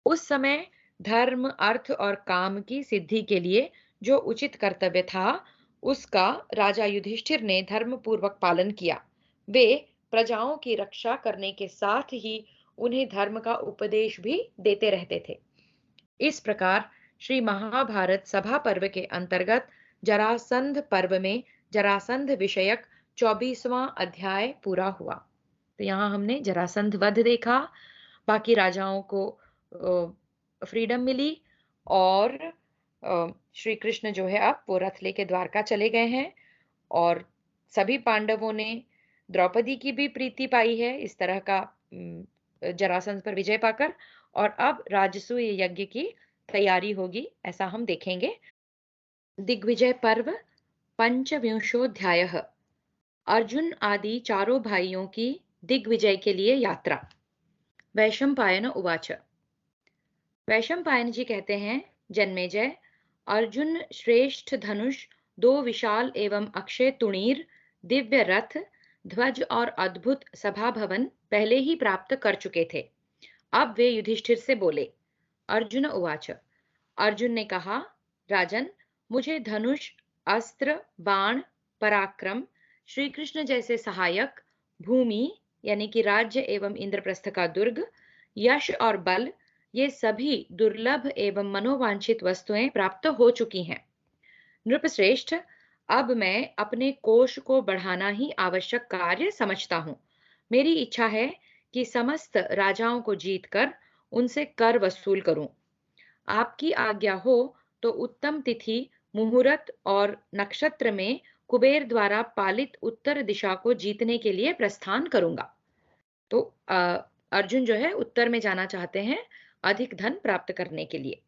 उस समय धर्म अर्थ और काम की सिद्धि के लिए जो उचित कर्तव्य था, उसका राजा युधिष्ठिर ने धर्म पूर्वक पालन किया। वे प्रजाओं की रक्षा करने के साथ ही उन्हें धर्म का उपदेश भी देते रहते थे। इस प्रकार श्री महाभारत सभा पर्व के अंतर्गत जरासंध पर्व में जरासंध विषयक 24वां अध्याय पूरा हुआ। तो यहाँ हमने जरासंध वध देखा, बाकी राजाओं को फ्रीडम मिली और श्री कृष्ण जो है अब वो रथ लेके द्वारका चले गए हैं और सभी पांडवों ने द्रौपदी की भी प्रीति पाई है इस तरह का जरासंध पर विजय पाकर, और अब राजसूय यज्ञ की तैयारी होगी, ऐसा हम देखेंगे। दिग्विजय पर्व पंचविंशोऽध्यायः। अर्जुन आदि चारों भाइयों की दिग्विजय के लिए यात्रा। वैशंपायन उवाच। वैशंपायन जी कहते हैं, जन्मेजय, अर्जुन श्रेष्ठ धनुष, 2 विशाल एवं अक्षय तुणीर, दिव्य रथ, ध्वज और अद्भुत सभा भवन पहले ही प्राप्त कर चुके थे। अब वे युधिष्ठिर से बोले। अर्जुन उवाच। अर्जुन ने कहा, राजन, मुझे धनुष, अस्त्र, बाण, पराक्रम, श्री कृष्ण जैसे सहायक, भूमि यानी कि राज्य एवं इंद्रप्रस्थ का दुर्ग, यश और बल, ये सभी दुर्लभ एवं मनोवांछित वस्तुएं प्राप्त हो चुकी हैं। नृपश्रेष्ठ, अब मैं अपने कोष को बढ़ाना ही आवश्यक कार्य समझता हूँ। मेरी इच्छा है कि समस्त राजाओं को जीतकर उनसे कर वसूल करूं। आपकी आज्ञा हो तो उत्तम तिथि, मुहूर्त और नक्षत्र में कुबेर द्वारा पालित उत्तर दिशा को जीतने के लिए प्रस्थान करूंगा। तो अर्जुन जो है उत्तर में जाना चाहते हैं अधिक धन प्राप्त करने के लिए।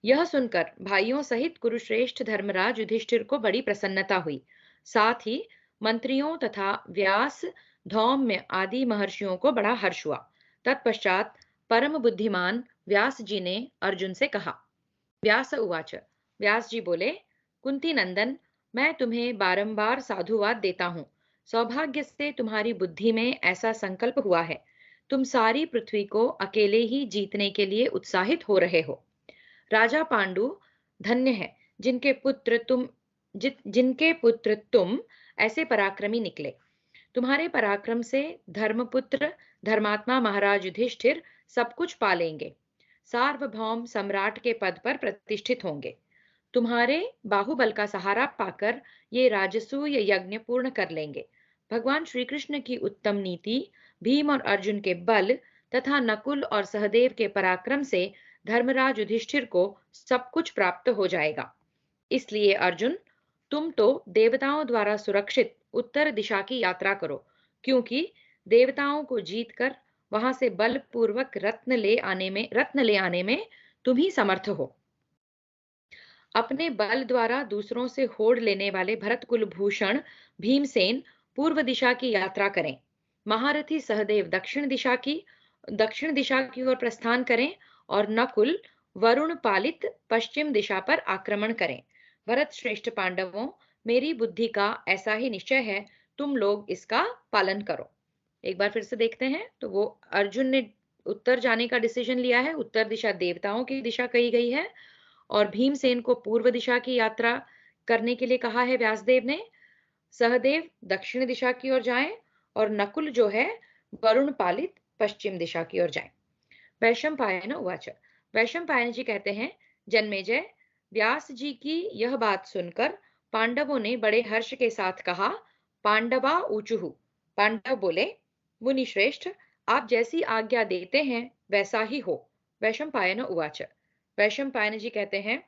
यह सुनकर भाइयों सहित कुरुश्रेष्ठ धर्मराज युधिष्ठिर को बड़ी प्रसन्नता हुई। साथ ही मंत्रियों तथा व्यास, धौम्य आदि महर्षियों को बड़ा हर्ष हुआ। तत्पश्चात परम बुद्धिमान व्यास जी ने अर्जुन से कहा। व्यास उवाच। व्यास जी बोले, कुंती नंदन, मैं तुम्हें बारंबार साधुवाद देता हूँ। सौभाग्य से तुम्हारी बुद्धि में ऐसा संकल्प हुआ है। तुम सारी पृथ्वी को अकेले ही जीतने के लिए उत्साहित हो रहे हो। राजा पांडु धन्य है जिनके पुत्र तुम ऐसे पराक्रमी निकले। तुम्हारे पराक्रम से धर्मपुत्र धर्मात्मा महाराज युधिष्ठिर सब कुछ पा लेंगे, सार्वभौम सम्राट के पद पर प्रतिष्ठित होंगे। तुम्हारे बाहुबल का सहारा पाकर ये राजसूय यज्ञ पूर्ण कर लेंगे। भगवान श्री कृष्ण की उत्तम नीति, भीम और अर्जुन के बल तथा नकुल और सहदेव के पराक्रम से धर्मराज युधिष्ठिर को सब कुछ प्राप्त हो जाएगा। इसलिए अर्जुन, तुम तो देवताओं द्वारा सुरक्षित उत्तर दिशा की यात्रा करो, क्योंकि देवताओं को जीतकर वहां से बलपूर्वक रत्न ले आने में तुम ही समर्थ हो। अपने बल द्वारा दूसरों से होड़ लेने वाले भरत कुलभूषण भीमसेन पूर्व दिशा की यात्रा करें। महारथी सहदेव दक्षिण दिशा की ओर प्रस्थान करें और नकुल वरुण पालित पश्चिम दिशा पर आक्रमण करें। भरत श्रेष्ठ पांडवों, मेरी बुद्धि का ऐसा ही निश्चय है, तुम लोग इसका पालन करो। एक बार फिर से देखते हैं तो वो अर्जुन ने उत्तर जाने का डिसीजन लिया है, उत्तर दिशा देवताओं की दिशा कही गई है, और भीमसेन को पूर्व दिशा की यात्रा करने के लिए कहा है व्यासदेव ने। सहदेव दक्षिण दिशा की ओर जाएं और नकुल जो है वरुण पालित पश्चिम दिशा की ओर जाएं। वैशंपायन उवाच। वैशंपायन जी कहते हैं, जन्मेजय, व्यास जी की यह बात सुनकर पांडवों ने बड़े हर्ष के साथ कहा, पांडवा ऊचुहु। पांडव बोले, मुनि श्रेष्ठ, आप जैसी आज्ञा देते हैं वैसा ही हो। वैशंपायन उवाच। वैशंपायन जी कहते हैं,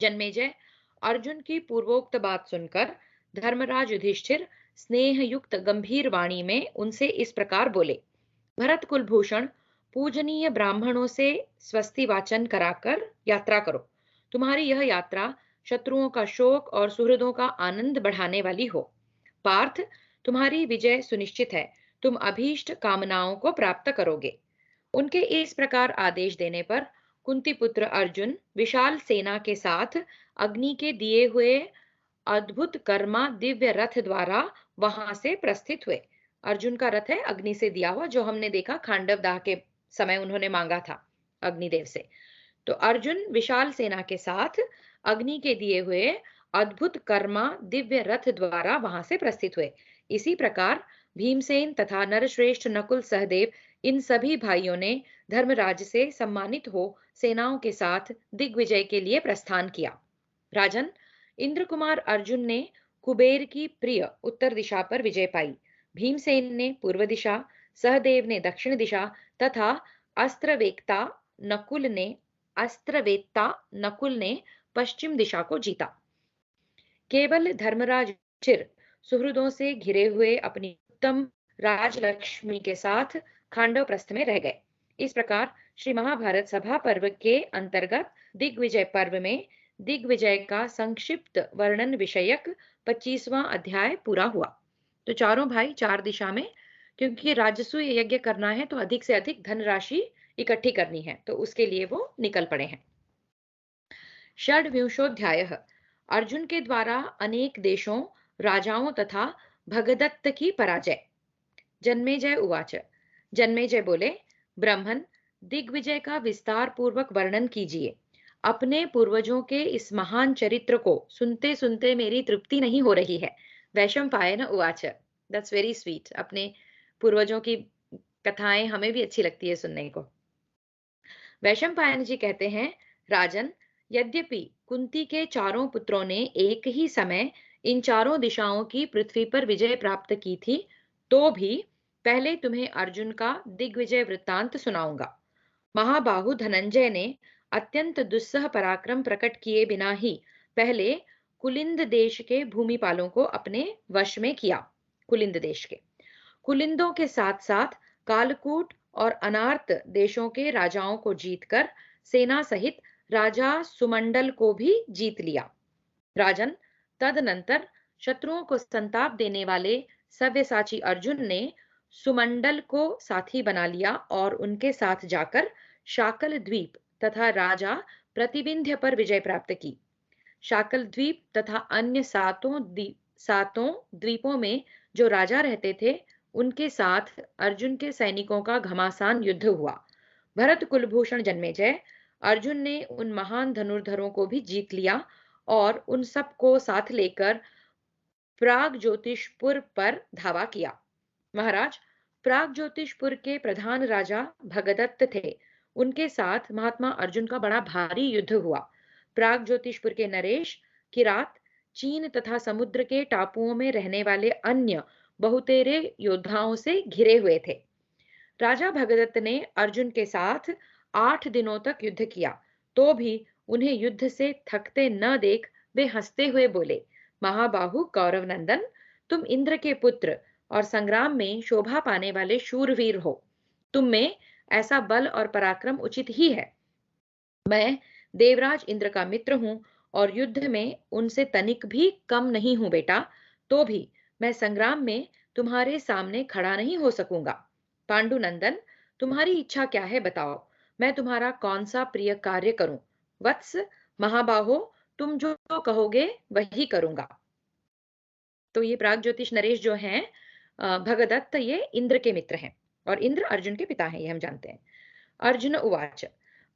जन्मेजय, अर्जुन की पूर्वोक्त बात सुनकर धर्मराज युधिष्ठिर स्नेह युक्त गंभीर वाणी में उनसे इस प्रकार बोले, भरत कुलभूषण, पूजनीय ब्राह्मणों से स्वस्ति वाचन कराकर यात्रा करो। तुम्हारी यह यात्रा शत्रुओं का शोक और सुहृदों का आनंद बढ़ाने वाली हो। पार्थ, तुम्हारी विजय सुनिश्चित है, तुम अभीष्ट कामनाओं को प्राप्त करोगे। उनके इस प्रकार आदेश देने पर कुंती पुत्र अर्जुन विशाल सेना के साथ अग्नि के दिए हुए अद्भुत कर्मा दिव्य रथ द्वारा वहां से प्रस्थित हुए। अर्जुन का रथ है अग्नि से दिया हुआ, जो हमने देखा खांडव दाह के समय उन्होंने मांगा था अग्निदेव से। तो अर्जुन विशाल सेना के साथ अग्नि के दिए हुए अद्भुत कर्मा दिव्य रथ द्वारा वहां से प्रस्थित हुए। इसी प्रकार भीमसेन तथा नरश्रेष्ठ नकुल सहदेव इन सभी भाइयों ने धर्मराज से सम्मानित हो सेनाओं के साथ दिग्विजय के लिए प्रस्थान किया। राजन, इंद्र कुमार अर्जुन ने कुबेर की प्रिय उत्तर दिशा पर विजय पाई। भीमसेन ने पूर्व दिशा, सहदेव ने दक्षिण दिशा तथा अस्त्रवेत्ता अस्त्रवेत्ता नकुल ने पश्चिम दिशा को जीता। केवल धर्मराज युधिष्ठिर सुहृदों से घिरे हुए अपनी उत्तम राजलक्ष्मी के साथ खांडव प्रस्थ में रह गए। इस प्रकार श्री महाभारत सभा पर्व के अंतर्गत दिग्विजय पर्व में दिग्विजय का संक्षिप्त वर्णन विषयक 25वां अध्याय पूरा हुआ। तो चारों भाई चार दिशा में, क्योंकि राजसूय यज्ञ करना है तो अधिक से अधिक धनराशि इकट्ठी करनी है, तो उसके लिए वो निकल पड़े हैं। षड्विंशोऽध्यायः। अर्जुन के द्वारा अनेक देशों, राजाओं तथा भगदत्त की पराजय। जन्मेजय उवाच। जन्मेजय बोले, ब्राह्मण, दिग्विजय का विस्तार पूर्वक वर्णन कीजिए। अपने पूर्वजों के इस महान चरित्र को सुनते सुनते मेरी तृप्ति नहीं हो रही है। वैशंपायन उवाच। That's very sweet. अपने पूर्वजों की कथाएं हमें भी अच्छी लगती है सुनने को। वैशंपायन जी कहते हैं, राजन, यद्यपि कुंती के चारों पुत्रों ने एक ही समय इन चारों दिशाओं की पृथ्वी पर विजय प्राप्त की थी, तो भी पहले तुम्हें अर्जुन का दिग्विजय वृत्तांत सुनाऊंगा। महाबाहु धनंजय ने अत्यंत दुस्सह पराक्रम प्रकट किए बिना ही पहले कुलिंद देश के भूमिपालों को अपने वश में किया। कुलिंद देश के कुलिंदों के साथ साथ कालकूट और अनार्त देशों के राजाओं को जीतकर सेना सहित राजा सुमंडल को भी जीत लिया। राजन, तदनंतर शत्रुओं को संताप देने वाले सव्यसाची अर्जुन ने सुमंडल को साथी बना लिया और उनके साथ जाकर शाकल द्वीप तथा राजा प्रतिविंध्य पर विजय प्राप्त की। शाकल द्वीप तथा अन्य सातों द्वीपों में जो राजा रहते थे, उनके साथ अर्जुन के सैनिकों का घमासान युद्ध हुआ। भरत कुलभूषण जन्मेजय, अर्जुन ने उन महान धनुर्धरों को भी जीत लिया और उन सबको साथ लेकर प्राग ज्योतिषपुर पर धावा किया। महाराज, प्राग ज्योतिषपुर के प्रधान राजा भगदत्त थे। उनके साथ महात्मा अर्जुन का बड़ा भारी युद्ध हुआ। प्राग ज्योतिषपुर के नरेश, किरात, चीन तथा समुद्र के टापुओं में रहने वाले अन्य बहुतेरे योद्धाओं से घिरे हुए थे। राजा भगदत्त ने अर्जुन के साथ 8 दिनों तक युद्ध किया, तो भी उन्हें युद्ध से थकते न देख वे हंसते हुए बोले, महाबाहु कौरव नंदन, तुम इंद्र के पुत्र और संग्राम में शोभा पाने वाले शूरवीर हो। तुम में ऐसा बल और पराक्रम उचित ही है। मैं देवराज इंद्र का मित्र हूं और युद्ध में उनसे तनिक भी कम नहीं हूं बेटा, तो भी मैं संग्राम में तुम्हारे सामने खड़ा नहीं हो सकूंगा। पांडुनंदन, तुम्हारी इच्छा क्या है बताओ, मैं तुम्हारा कौन सा प्रिय कार्य करूं। वत्स, महाबाहो, तुम जो कहोगे वही करूंगा। तो ये प्राग ज्योतिष नरेश जो हैं, भगदत्त ये इंद्र के मित्र हैं और इंद्र अर्जुन के पिता हैं, ये हम जानते हैं। अर्जुन उवाच,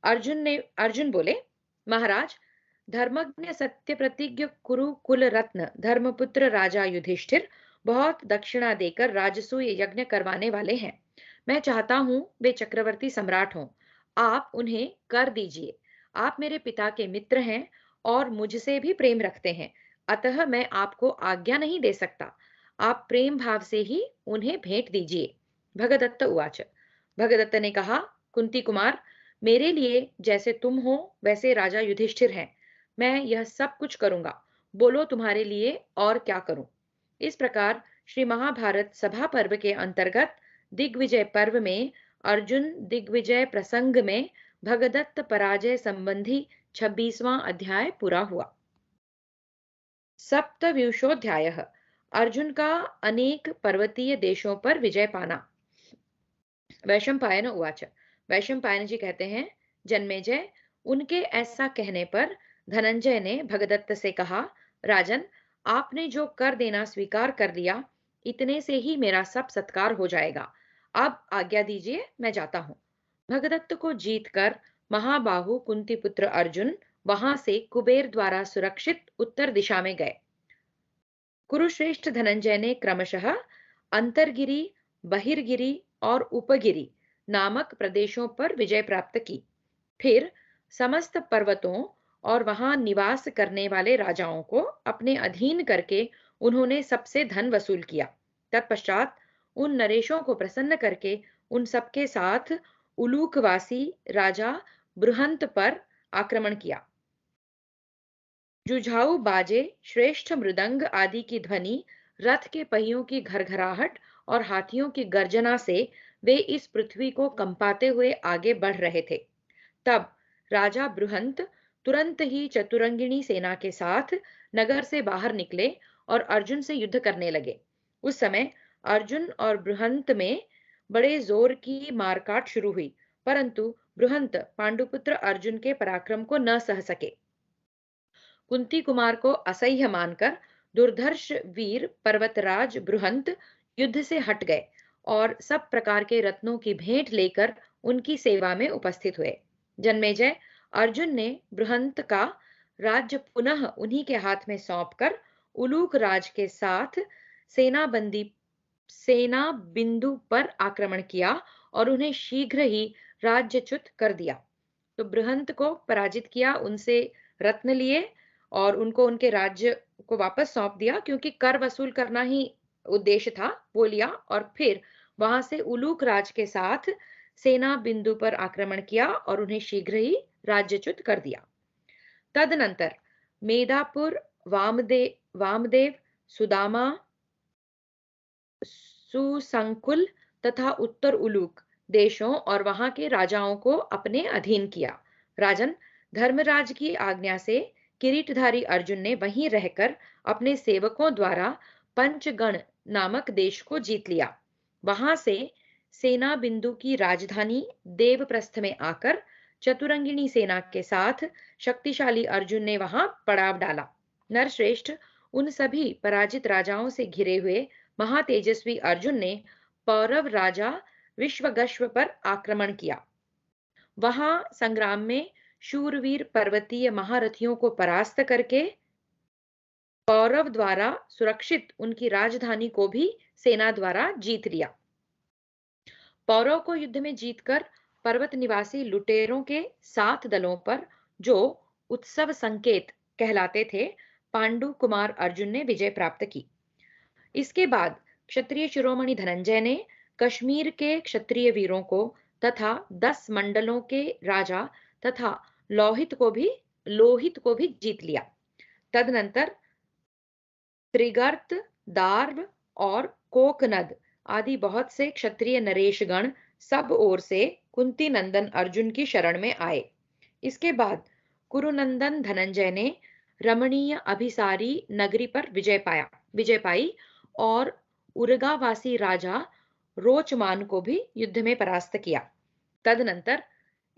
अर्जुन बोले, महाराज, धर्मज्ञ सत्य प्रतिज्ञ कुरु कुल रत्न धर्मपुत्र राजा युधिष्ठिर बहुत दक्षिणा देकर राजसूय यज्ञ करवाने वाले हैं। मैं चाहता हूं वे चक्रवर्ती सम्राट हों। आप उन्हें कर दीजिए। आप मेरे पिता के मित्र हैं और मुझसे भी प्रेम रखते हैं, अतः मैं आपको आज्ञा नहीं दे सकता। आप प्रेम भाव से ही उन्हें भेंट दीजिए। भगदत्त उवाच, भगदत्त ने कहा, कुंती कुमार, मेरे लिए जैसे तुम हो वैसे राजा युधिष्ठिर हैं। मैं यह सब कुछ करूंगा। बोलो तुम्हारे लिए और क्या करूं। इस प्रकार श्री महाभारत सभा पर्व के अंतर्गत दिग्विजय पर्व में अर्जुन दिग्विजय प्रसंग में भगदत्त पराजय संबंधी 26वां अध्याय पूरा हुआ। सप्तविंशोऽध्यायः, अर्जुन का अनेक पर्वतीय देशों पर विजय पाना। वैशंपायन उवाच, वैशंपायन जी कहते हैं, जन्मेजय, उनके ऐसा कहने पर धनंजय ने भगदत्त से कहा, राजन, आपने जो कर देना स्वीकार कर लिया, इतने से ही मेरा सब सत्कार हो जाएगा। अब आज्ञा दीजिए, मैं जाता हूं। भगदत्त को जीतकर महाबाहु कुंती पुत्र अर्जुन वहां से कुबेर द्वारा सुरक्षित उत्तर दिशा में गए। कुरुश्रेष्ठ धनंजय ने क्रमशः अंतरगिरी, बहिर्गिरी और उपगिरी नामक प्रदेशों पर विजय प्राप्त की। फिर समस्त पर्वतों और वहां निवास करने वाले राजाओं को अपने अधीन करके उन्होंने सबसे धन वसूल किया। तत्पश्चात उन नरेशों को प्रसन्न करके उन सबके साथ उलूकवासी राजा बृहंत पर आक्रमण किया। जुझाऊ बाजे, श्रेष्ठ मृदंग आदि की ध्वनि, रथ के पहियों की घरघराहट और हाथियों की गर्जना से वे इस पृथ्वी को कंपाते हुए आगे बढ़ रहे थे। तब राजा बृहंत तुरंत ही चतुरंगिणी सेना के साथ नगर से बाहर निकले और अर्जुन से युद्ध करने लगे। उस समय अर्जुन और बृहंत में बड़े जोर की मारकाट शुरू हुई, परंतु बृहंत पांडुपुत्र अर्जुन के पराक्रम को न सह सके। कुंती कुमार को असह्य मानकर दुर्धर्ष वीर पर्वतराज बृहंत युद्ध से हट गए और सब प्रकार के रत्नों की भेंट लेकर उनकी सेवा में उपस्थित हुए। जन्मेजय, अर्जुन ने बृहंत का राज्य पुनः उन्हीं के हाथ में सौंपकर उलूक राज के साथ सेना बिंदु पर आक्रमण किया और उन्हें शीघ्र ही राज्यच्युत कर दिया। तो बृहंत को पराजित किया, उनसे रत्न लिए और उनको उनके राज्य को वापस सौंप दिया, क्योंकि कर वसूल करना ही उद्देश्य था, वो लिया और फिर वहां से उलूक राज के साथ सेना बिंदु पर आक्रमण किया और उन्हें शीघ्र ही राज्यच्युत कर दिया। तदनंतर मेदापुर, वामदेव, सुदामा, सुसंकुल तथा उत्तर उलूक देशों और वहां के राजाओं को अपने अधीन किया। राजन, धर्मराज की आज्ञा से किरीटधारी अर्जुन ने वहीं रहकर अपने सेवकों द्वारा पंचगण नामक देश को जीत लिया। वहां से सेना बिंदु की राजधानी देवप्रस्थ में आकर चतुरंगिणी सेना के साथ शक्तिशाली अर्जुन ने वहां पड़ाव डाला। नरश्रेष्ठ, उन सभी पराजित राजाओं से घिरे हुए महातेजस्वी अर्जुन ने पौरव राजा विश्वगश्व पर आक्रमण किया। वहां संग्राम में शूरवीर पर्वतीय महारथियों को परास्त करके पौरव द्वारा सुरक्षित उनकी राजधानी को भी सेना द्वारा जीत लिया। पौरव को युद्ध में जीतकर पर्वत निवासी लुटेरों के 7 दलों पर, जो उत्सव संकेत कहलाते थे, पांडु कुमार अर्जुन ने विजय प्राप्त की। इसके बाद क्षत्रिय शिरोमणि धनंजय ने कश्मीर के क्षत्रिय वीरों को तथा 10 मंडलों के राजा तथा लोहित को भी जीत लिया। तदनंतर त्रिगर्त, दार्व और कोकनद आदि बहुत से क्षत्रिय नरेशगण सब ओर से कुंती नंदन अर्जुन की शरण में आए। इसके बाद कुरुनंदन धनंजय ने रमणीय अभिसारी नगरी पर विजय पाई और उरगावासी राजा रोचमान को भी युद्ध में परास्त किया। तदनंतर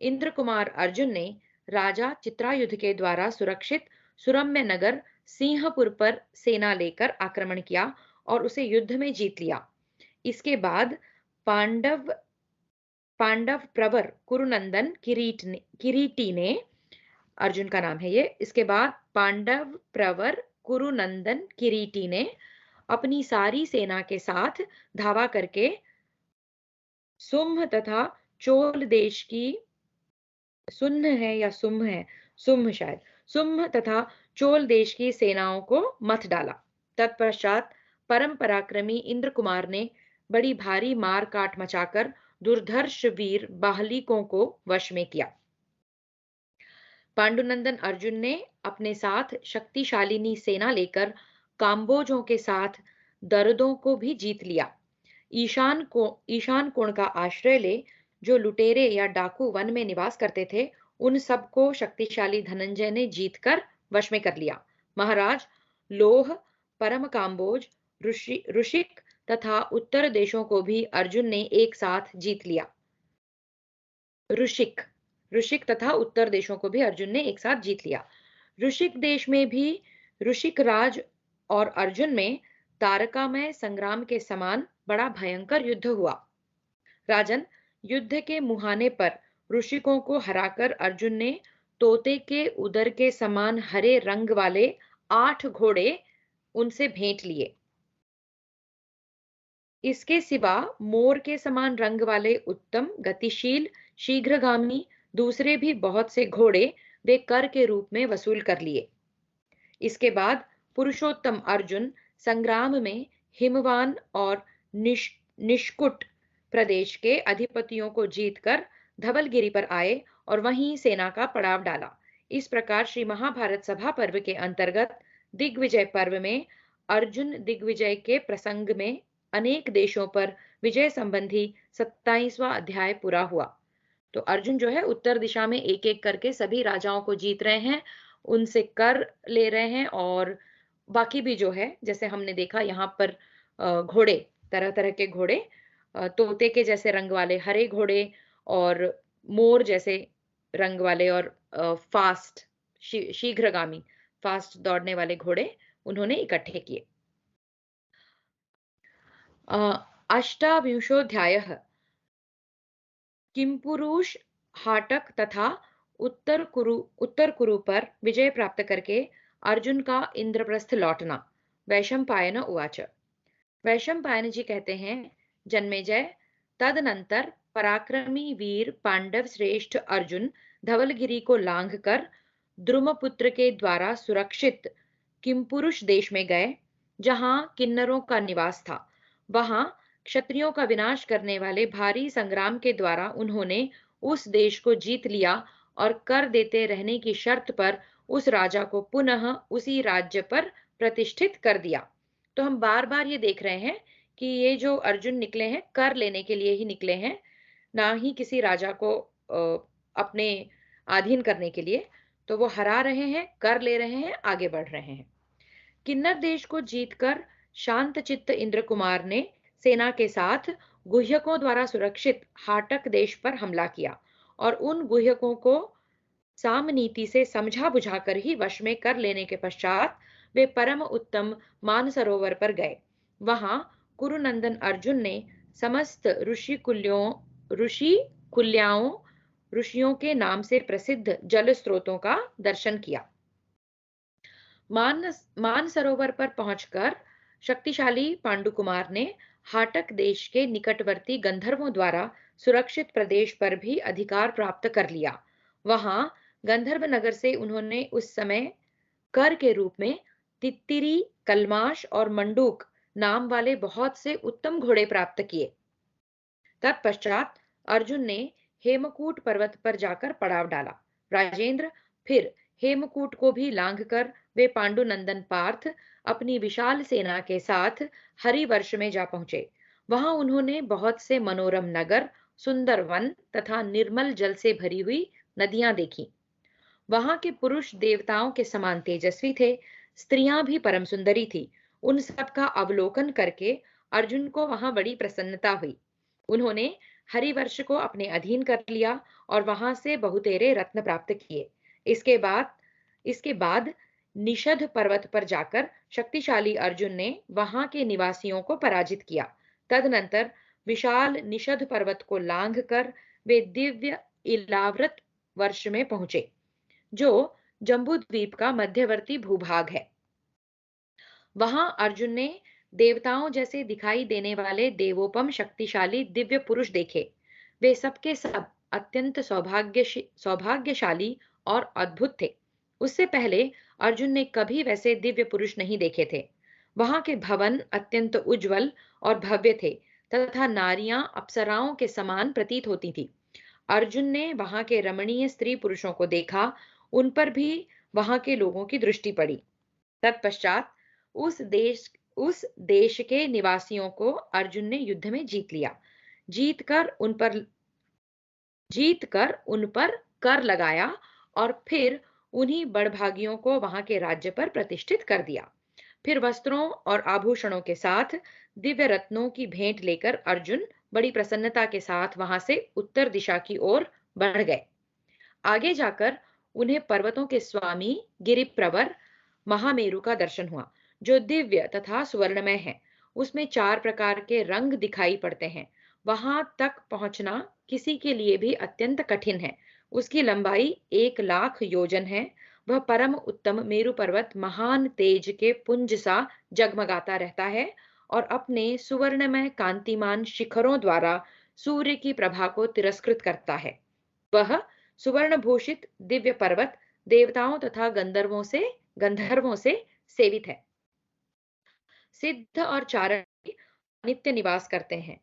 इंद्र कुमार अर्जुन ने राजा चित्रायुध के द्वारा सुरक्षित सुरम्य नगर सिंहपुर पर सेना लेकर आक्रमण किया और उसे युद्ध में जीत लिया। इसके बाद पांडव प्रवर कुरुनंदन किरीटी ने, अर्जुन का नाम है ये, इसके बाद पांडव प्रवर कुरुनंदन किरीटी ने अपनी सारी सेना के साथ धावा करके सुम्ह तथा चोल देश की, सुन्न है या सुम्ह है, सुम्ह शायद, सुम्ह तथा चोल देश की सेनाओं को मत डाला। तत्पश्चात परम पराक्रमी इंद्र कुमार ने बड़ी भारी मार काट मचाकर दुर्धर्ष वीर बाहलिकों को वश में किया। पांडुनंदन अर्जुन ने अपने साथ शक्तिशालिनी सेना लेकर काम्बोजों के साथ दर्दों को भी जीत लिया। ईशान कोण का आश्रय ले जो लुटेरे या डाकू वन में निवास करते थे, उन सबको शक्तिशाली धनंजय ने जीतकर वश में कर लिया। महाराज, लोह, परम काम्बोज, ऋषिक तथा उत्तर देशों को भी अर्जुन ने एक साथ जीत लिया। ऋषिक तथा उत्तर देशों को भी अर्जुन ने एक साथ जीत लिया। ऋषिक देश में भी ऋषिक राज और अर्जुन में तारकामय संग्राम के समान बड़ा भयंकर युद्ध हुआ। राजन, युद्ध के मुहाने पर ऋषिकों को हराकर अर्जुन ने तोते के उदर के समान हरे रंग वाले 8 घोड़े उनसे भेंट लिए। इसके सिवा मोर के समान रंग वाले उत्तम, गतिशील, शीघ्रगामी दूसरे भी बहुत से घोड़े वे कर के रूप में वसूल कर लिए। इसके बाद पुरुषोत्तम अर्जुन संग्राम में हिमवान और निष्कुट प्रदेश के अधिपतियों को जीतकर धवलगिरी पर आए और वहीं सेना का पड़ाव डाला। इस प्रकार श्री महाभारत सभा पर्व के अंतर्गत दिग्विजय पर्व में अर्जुन दिग्विजय के प्रसंग में अनेक देशों पर विजय संबंधी 27वां अध्याय पूरा हुआ। तो अर्जुन जो है उत्तर दिशा में एक एक करके सभी राजाओं को जीत रहे हैं, उनसे कर ले रहे हैं, और बाकी भी जो है, जैसे हमने देखा यहाँ पर घोड़े, तरह तरह के घोड़े, तोते के जैसे रंग वाले हरे घोड़े और मोर जैसे रंग वाले और फास्ट शीघ्रगामी फास्ट दौड़ने वाले घोड़े उन्होंने इकट्ठे किए। अष्टाविंशोऽध्यायः किंपुरुष हाटक तथा उत्तर कुरु पर विजय प्राप्त करके अर्जुन का इंद्रप्रस्थ लौटना। वैशंपायन उवाच। वैशंपायन जी कहते हैं, जन्मेजय, तदनंतर पराक्रमी वीर पांडव श्रेष्ठ अर्जुन धवलगिरी को लांघकर द्रुमपुत्र के द्वारा सुरक्षित किंपुरुष देश में गए, जहां किन्नरों का निवास था। वहां क्षत्रियों का विनाश करने वाले भारी संग्राम के द्वारा उन्होंने उस देश को जीत लिया और कर देते रहने की शर्त पर उस राजा को पुनः उसी राज्य पर प्रतिष्ठित कर दिया। तो हम बार बार ये देख रहे हैं कि ये जो अर्जुन निकले हैं कर लेने के लिए ही निकले हैं, ना ही किसी राजा को अपने अधीन करने के लिए। तो वो हरा रहे हैं, कर ले रहे हैं, आगे बढ़ रहे हैं। किन्नर देश को जीतकर शांतचित्त इंद्र कुमार ने सेना के साथ गुह्यकों द्वारा सुरक्षित हाटक देश पर हमला किया और उन गुह्यकों को सामनीति से समझा बुझाकर ही वश में कर लेने के पश्चात वे परम उत्तम मानसरोवर पर गए। वहां कुरुनंदन अर्जुन ने समस्त ऋषियों के नाम से प्रसिद्ध जल स्रोतों का दर्शन किया। मानसरोवर पर पहुंचकर शक्तिशाली पांडुकुमार ने हाटक देश के निकटवर्ती गंधर्वों द्वारा सुरक्षित प्रदेश पर भी अधिकार प्राप्त कर लिया। वहां गंधर्व नगर से उन्होंने उस समय कर के रूप में तित्तिरी, कलमाश और मंडूक नाम वाले बहुत से उत्तम घोड़े प्राप्त किए। तत्पश्चात अर्जुन ने हेमकूट पर्वत पर जाकर पड़ाव डाला। राजेंद्र, फिर हेमकूट को भी लांघकर वे पांडुनंदन पार्थ अपनी विशाल सेना के साथ हरिवर्ष में जा पहुंचे। वहां उन्होंने बहुत से मनोरम नगर, सुंदर वन तथा निर्मल जल से भरी हुई नदियां देखी। वहां के पुरुष देवताओं के समान तेजस्वी थे, स्त्रियां भी परम सुंदरी थी। उन सब का अवलोकन करके अर्जुन को वहां बड़ी प्रसन्नता हुई। उन्होंने हरिवर्ष को अपने अधीन कर लिया और वहां से बहुतेरे रत्न प्राप्त किए। इसके बाद निषद पर्वत पर जाकर शक्तिशाली अर्जुन ने वहां के निवासियों को पराजित किया। तदनंतर विशाल निषद पर्वत को लांघकर वे दिव्य इलाव्रत वर्ष में पहुंचे, जो जम्बूद्वीप का मध्यवर्ती भूभाग है। वहां अर्जुन ने देवताओं जैसे दिखाई देने वाले देवोपम शक्तिशाली दिव्य पुरुष देखे। वे सबके सब अत्यंत सौभाग्यशाली और अद्भुत थे। उससे पहले अर्जुन ने कभी वैसे दिव्य पुरुष नहीं देखे थे। वहां के भवन अत्यंत उज्जवल और भव्य थे तथा नारियां अप्सराओं के समान प्रतीत होती थी। अर्जुन ने वहां के रमणीय स्त्री पुरुषों को देखा, उन पर भी वहां के लोगों की दृष्टि पड़ी। तत्पश्चात उस देश के निवासियों को अर्जुन ने युद्ध में जीत लिया। जीत कर उन पर कर लगाया और फिर उन्हीं बड़भागियों को वहां के राज्य पर प्रतिष्ठित कर दिया। फिर वस्त्रों और आभूषणों के साथ दिव्य रत्नों की भेंट लेकर अर्जुन बड़ी प्रसन्नता के साथ वहां से उत्तर दिशा की ओर बढ़ गए। आगे जाकर उन्हें पर्वतों के स्वामी गिरिप्रवर महामेरु का दर्शन हुआ, जो दिव्य तथा सुवर्णमय है। उसमें 4 प्रकार के रंग दिखाई पड़ते हैं। वहां तक पहुंचना किसी के लिए भी अत्यंत कठिन है। उसकी लंबाई 1,00,000 योजन है। वह परम उत्तम मेरु पर्वत महान तेज के पुंज सा जगमगाता रहता है और अपने सुवर्णमय कांतिमान शिखरों द्वारा सूर्य की प्रभा को तिरस्कृत करता है। वह सुवर्ण भूषित दिव्य पर्वत देवताओं तथा गंधर्वों से सेवित है। सिद्ध और चारण नित्य निवास करते हैं।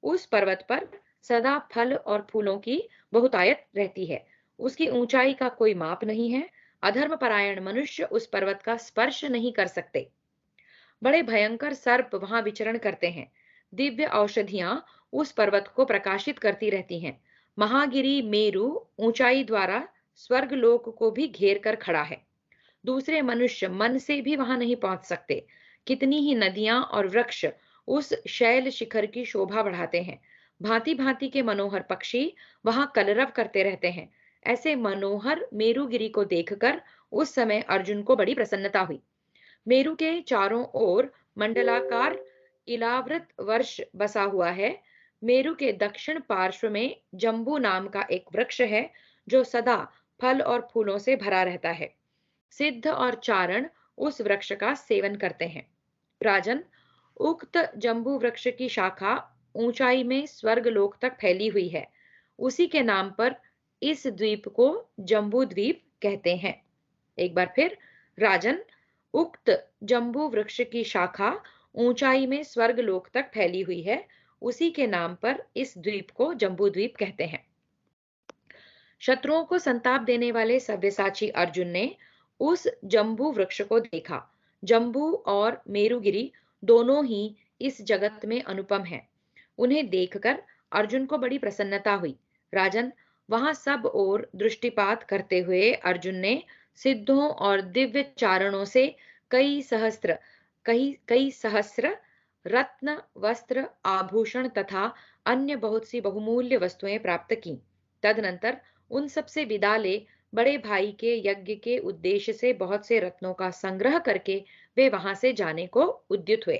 उस पर्वत पर सदा फल और फूलों की बहुतायत रहती है। उसकी ऊंचाई का कोई माप नहीं है। अधर्म परायण मनुष्य उस पर्वत का स्पर्श नहीं कर सकते। बड़े भयंकर सर्प वहां विचरण करते हैं। दिव्य औषधियां उस पर्वत को प्रकाशित करती रहती हैं। महागिरी मेरु ऊंचाई द्वारा स्वर्गलोक को भी घेर कर खड़ा है। दूसरे मनुष्य मन से भी वहां नहीं पहुंच सकते। कितनी ही नदियां और वृक्ष उस शैल शिखर की शोभा बढ़ाते हैं। भांति भांति के मनोहर पक्षी वहां कलरव करते रहते हैं। ऐसे मनोहर मेरुगिरी को देखकर उस समय अर्जुन को बड़ी प्रसन्नता हुई। मेरु के चारों ओर मंडलाकार इलाव्रत वर्ष बसा हुआ है। मेरु के दक्षिण पार्श्व में जम्बू नाम का एक वृक्ष है, जो सदा फल और फूलों से भरा रहता है। सिद्ध और चारण उस वृक्ष का सेवन करते हैं। राजन, उक्त जम्बू वृक्ष की शाखा ऊंचाई में स्वर्गलोक तक फैली हुई है। उसी के नाम पर इस द्वीप को जम्बू द्वीप कहते हैं। एक बार फिर, राजन, उक्त जम्बू वृक्ष की शाखा ऊंचाई में स्वर्गलोक तक फैली हुई है। उसी के नाम पर इस द्वीप को जम्बू द्वीप कहते हैं। शत्रुओं को संताप देने वाले सव्यसाची अर्जुन ने उस जम्बू वृक्ष को देखा। जम्बू और मेरुगिरी दोनों ही इस जगत में अनुपम हैं। उन्हें देखकर अर्जुन को बड़ी प्रसन्नता हुई। राजन, वहां सब ओर दृष्टिपात करते हुए अर्जुन ने सिद्धों और दिव्य चारणों से कई सहस्र रत्न, वस्त्र, आभूषण तथा अन्य बहुत सी बहुमूल्य वस्तुएं प्राप्त की। तदनंतर उन सब से विदा ले बड़े भाई के यज्ञ के उद्देश्य से बहुत से रत्नों का संग्रह करके वे वहां से जाने को उद्युत हुए।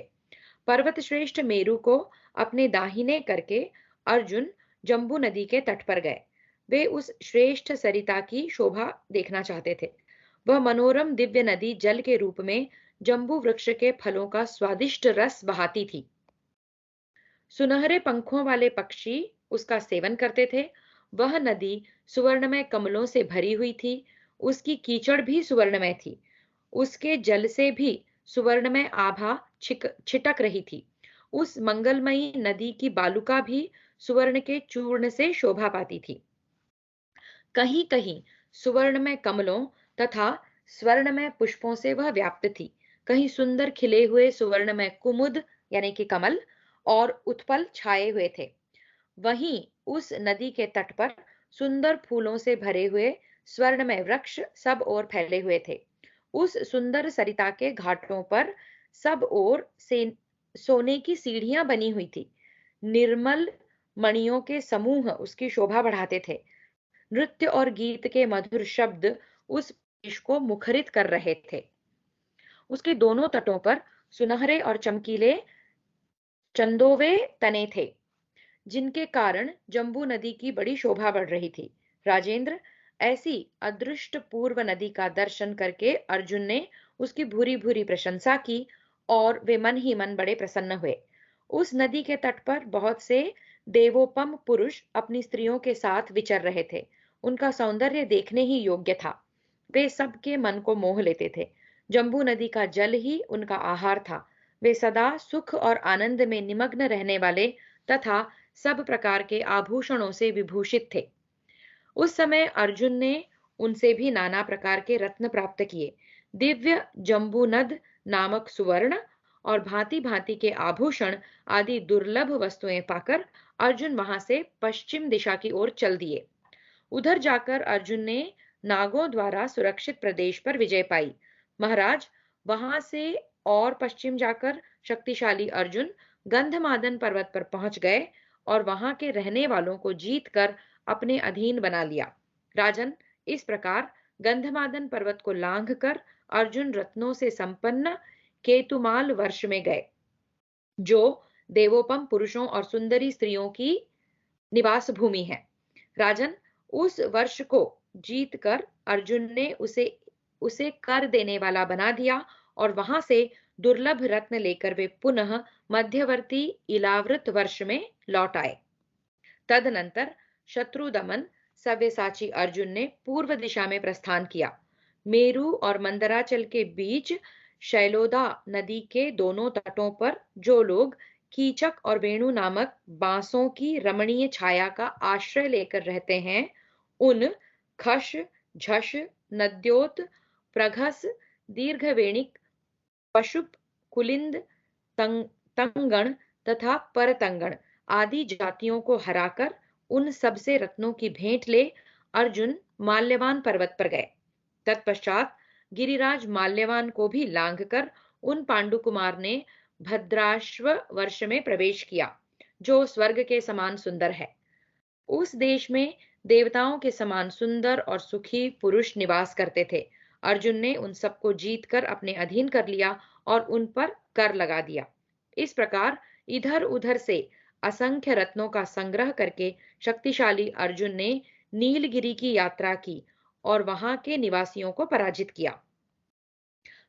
पर्वत श्रेष्ठ मेरु को अपने दाहिने करके अर्जुन जम्बू नदी के तट पर गए। वे उस श्रेष्ठ सरिता की शोभा देखना चाहते थे। वह मनोरम दिव्य नदी जल के रूप में जम्बू वृक्ष के फलों का स्वादिष्ट रस बहाती थी। सुनहरे पंखों वाले पक्षी उसका सेवन करते थे। वह नदी सुवर्णमय कमलों से भरी हुई थी, उसकी कीचड़ भी सुवर्णमय थी, उसके जल से भी सुवर्णमय आभा छिटक रही थी। उस मंगलमयी नदी की बालुका भी सुवर्ण के चूर्ण से शोभा पाती थी। कहीं कहीं सुवर्णमय कमलों तथा स्वर्णमय पुष्पों से वह व्याप्त थी। कहीं सुंदर खिले हुए सुवर्णमय कुमुद यानी कि कमल और उत्पल छाए हुए थे। वहीं उस नदी के तट पर सुंदर फूलों से भरे हुए स्वर्णमय वृक्ष सब ओर फैले हुए थे। उस सुंदर सरिता के घाटों पर सब ओर से सोने की सीढ़ियां बनी हुई थी। निर्मल मणियों के समूह उसकी शोभा बढ़ाते थे। नृत्य और गीत के मधुर शब्द उस देश को मुखरित कर रहे थे। उसके दोनों तटों पर सुनहरे और चमकीले चंदोवे तने थे, जिनके कारण जम्बू नदी की बड़ी शोभा बढ़ रही थी। राजेंद्र, ऐसी अदृष्ट पूर्व नदी का दर्शन करके अर्जुन ने उसकी भूरी भूरी प्रशंसा की और वे मन ही मन बड़े प्रसन्न हुए। उस नदी के तट पर बहुत से देवोपम पुरुष अपनी स्त्रियों के साथ विचर रहे थे। उनका सौंदर्य देखने ही योग्य था। वे सबके मन को मोह लेते थे। जम्बू नदी का जल ही उनका आहार था। वे सदा सुख और आनंद में निमग्न रहने वाले तथा सब प्रकार के आभूषणों से विभूषित थे। उस समय अर्जुन ने उनसे भी नाना प्रकार के रत्न प्राप्त किए। दिव्य जम्बूनद नामक सुवर्ण और भांति भांति के आभूषण आदि दुर्लभ वस्तुएं पाकर अर्जुन वहां से पश्चिम दिशा की ओर चल दिए। उधर जाकर अर्जुन ने नागों द्वारा सुरक्षित प्रदेश पर विजय पाई। महाराज, वहां से और पश्चिम जाकर शक्तिशाली अर्जुन गंधमादन पर्वत पर पहुंच गए और वहां के रहने वालों को जीत कर अपने अधीन बना लिया। राजन, इस प्रकार गंधमादन पर्वत को लांघ कर अर्जुन रत्नों से संपन्न केतुमाल वर्ष में गए, जो देवोपम पुरुषों और सुंदरी स्त्रियों की निवास भूमि है। राजन, उस वर्ष को जीत कर अर्जुन ने उसे उसे कर देने वाला बना दिया और वहां से दुर्लभ रत्न लेकर वे पुनः मध्यवर्ती इलावृत वर्ष में लौट आए। तदनंतर शत्रु दमन सव्यसाची अर्जुन ने पूर्व दिशा में प्रस्थान किया। मेरु और मंदराचल के बीच शैलोदा नदी के दोनों तटों पर जो लोग कीचक और वेणु नामक बांसों की रमणीय छाया का आश्रय लेकर रहते हैं, उन खश, झष, नद्योत, प्रघस, दीर्घवेणिक, पशुप, कुलिंद, तंगण तथा परतंगण आदि जातियों को हराकर उन सबसे रत्नों की भेंट ले अर्जुन माल्यवान पर्वत पर गए। तत्पश्चात गिरिराज माल्यवान को भी लांघकर उन पांडुकुमार ने भद्राश्व वर्ष में प्रवेश किया, जो स्वर्ग के समान सुंदर है। उस देश में देवताओं के समान सुंदर और सुखी पुरुष निवास करते थे। अर्जुन ने उन सबको जीत कर अपने अधीन कर लिया और उन पर कर लगा दिया। इस प्रकार इधर उधर से असंख्य रत्नों का संग्रह करके शक्तिशाली अर्जुन ने नीलगिरी की यात्रा की और वहां के निवासियों को पराजित किया।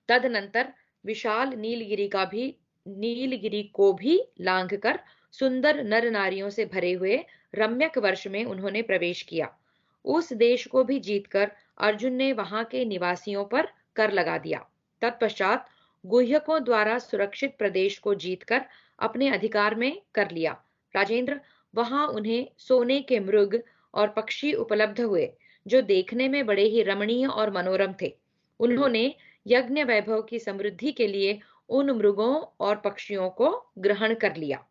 तदनंतर विशाल नीलगिरी को भी लांघकर सुंदर नर नारियों से भरे हुए रम्यक वर्ष में उन्होंने प्रवेश किया। उस देश को भी जीतकर अर्जुन ने वहां के निवासियों पर कर लगा दिया। तत्पश्चात गुह्यकों द्वारा सुरक्षित प्रदेश को जीतकर अपने अधिकार में कर लिया। राजेंद्र, वहां उन्हें सोने के मृग और पक्षी उपलब्ध हुए, जो देखने में बड़े ही रमणीय और मनोरम थे। उन्होंने यज्ञ वैभव की समृद्धि के लिए उन मृगों और पक्षियों को ग्रहण कर लिया।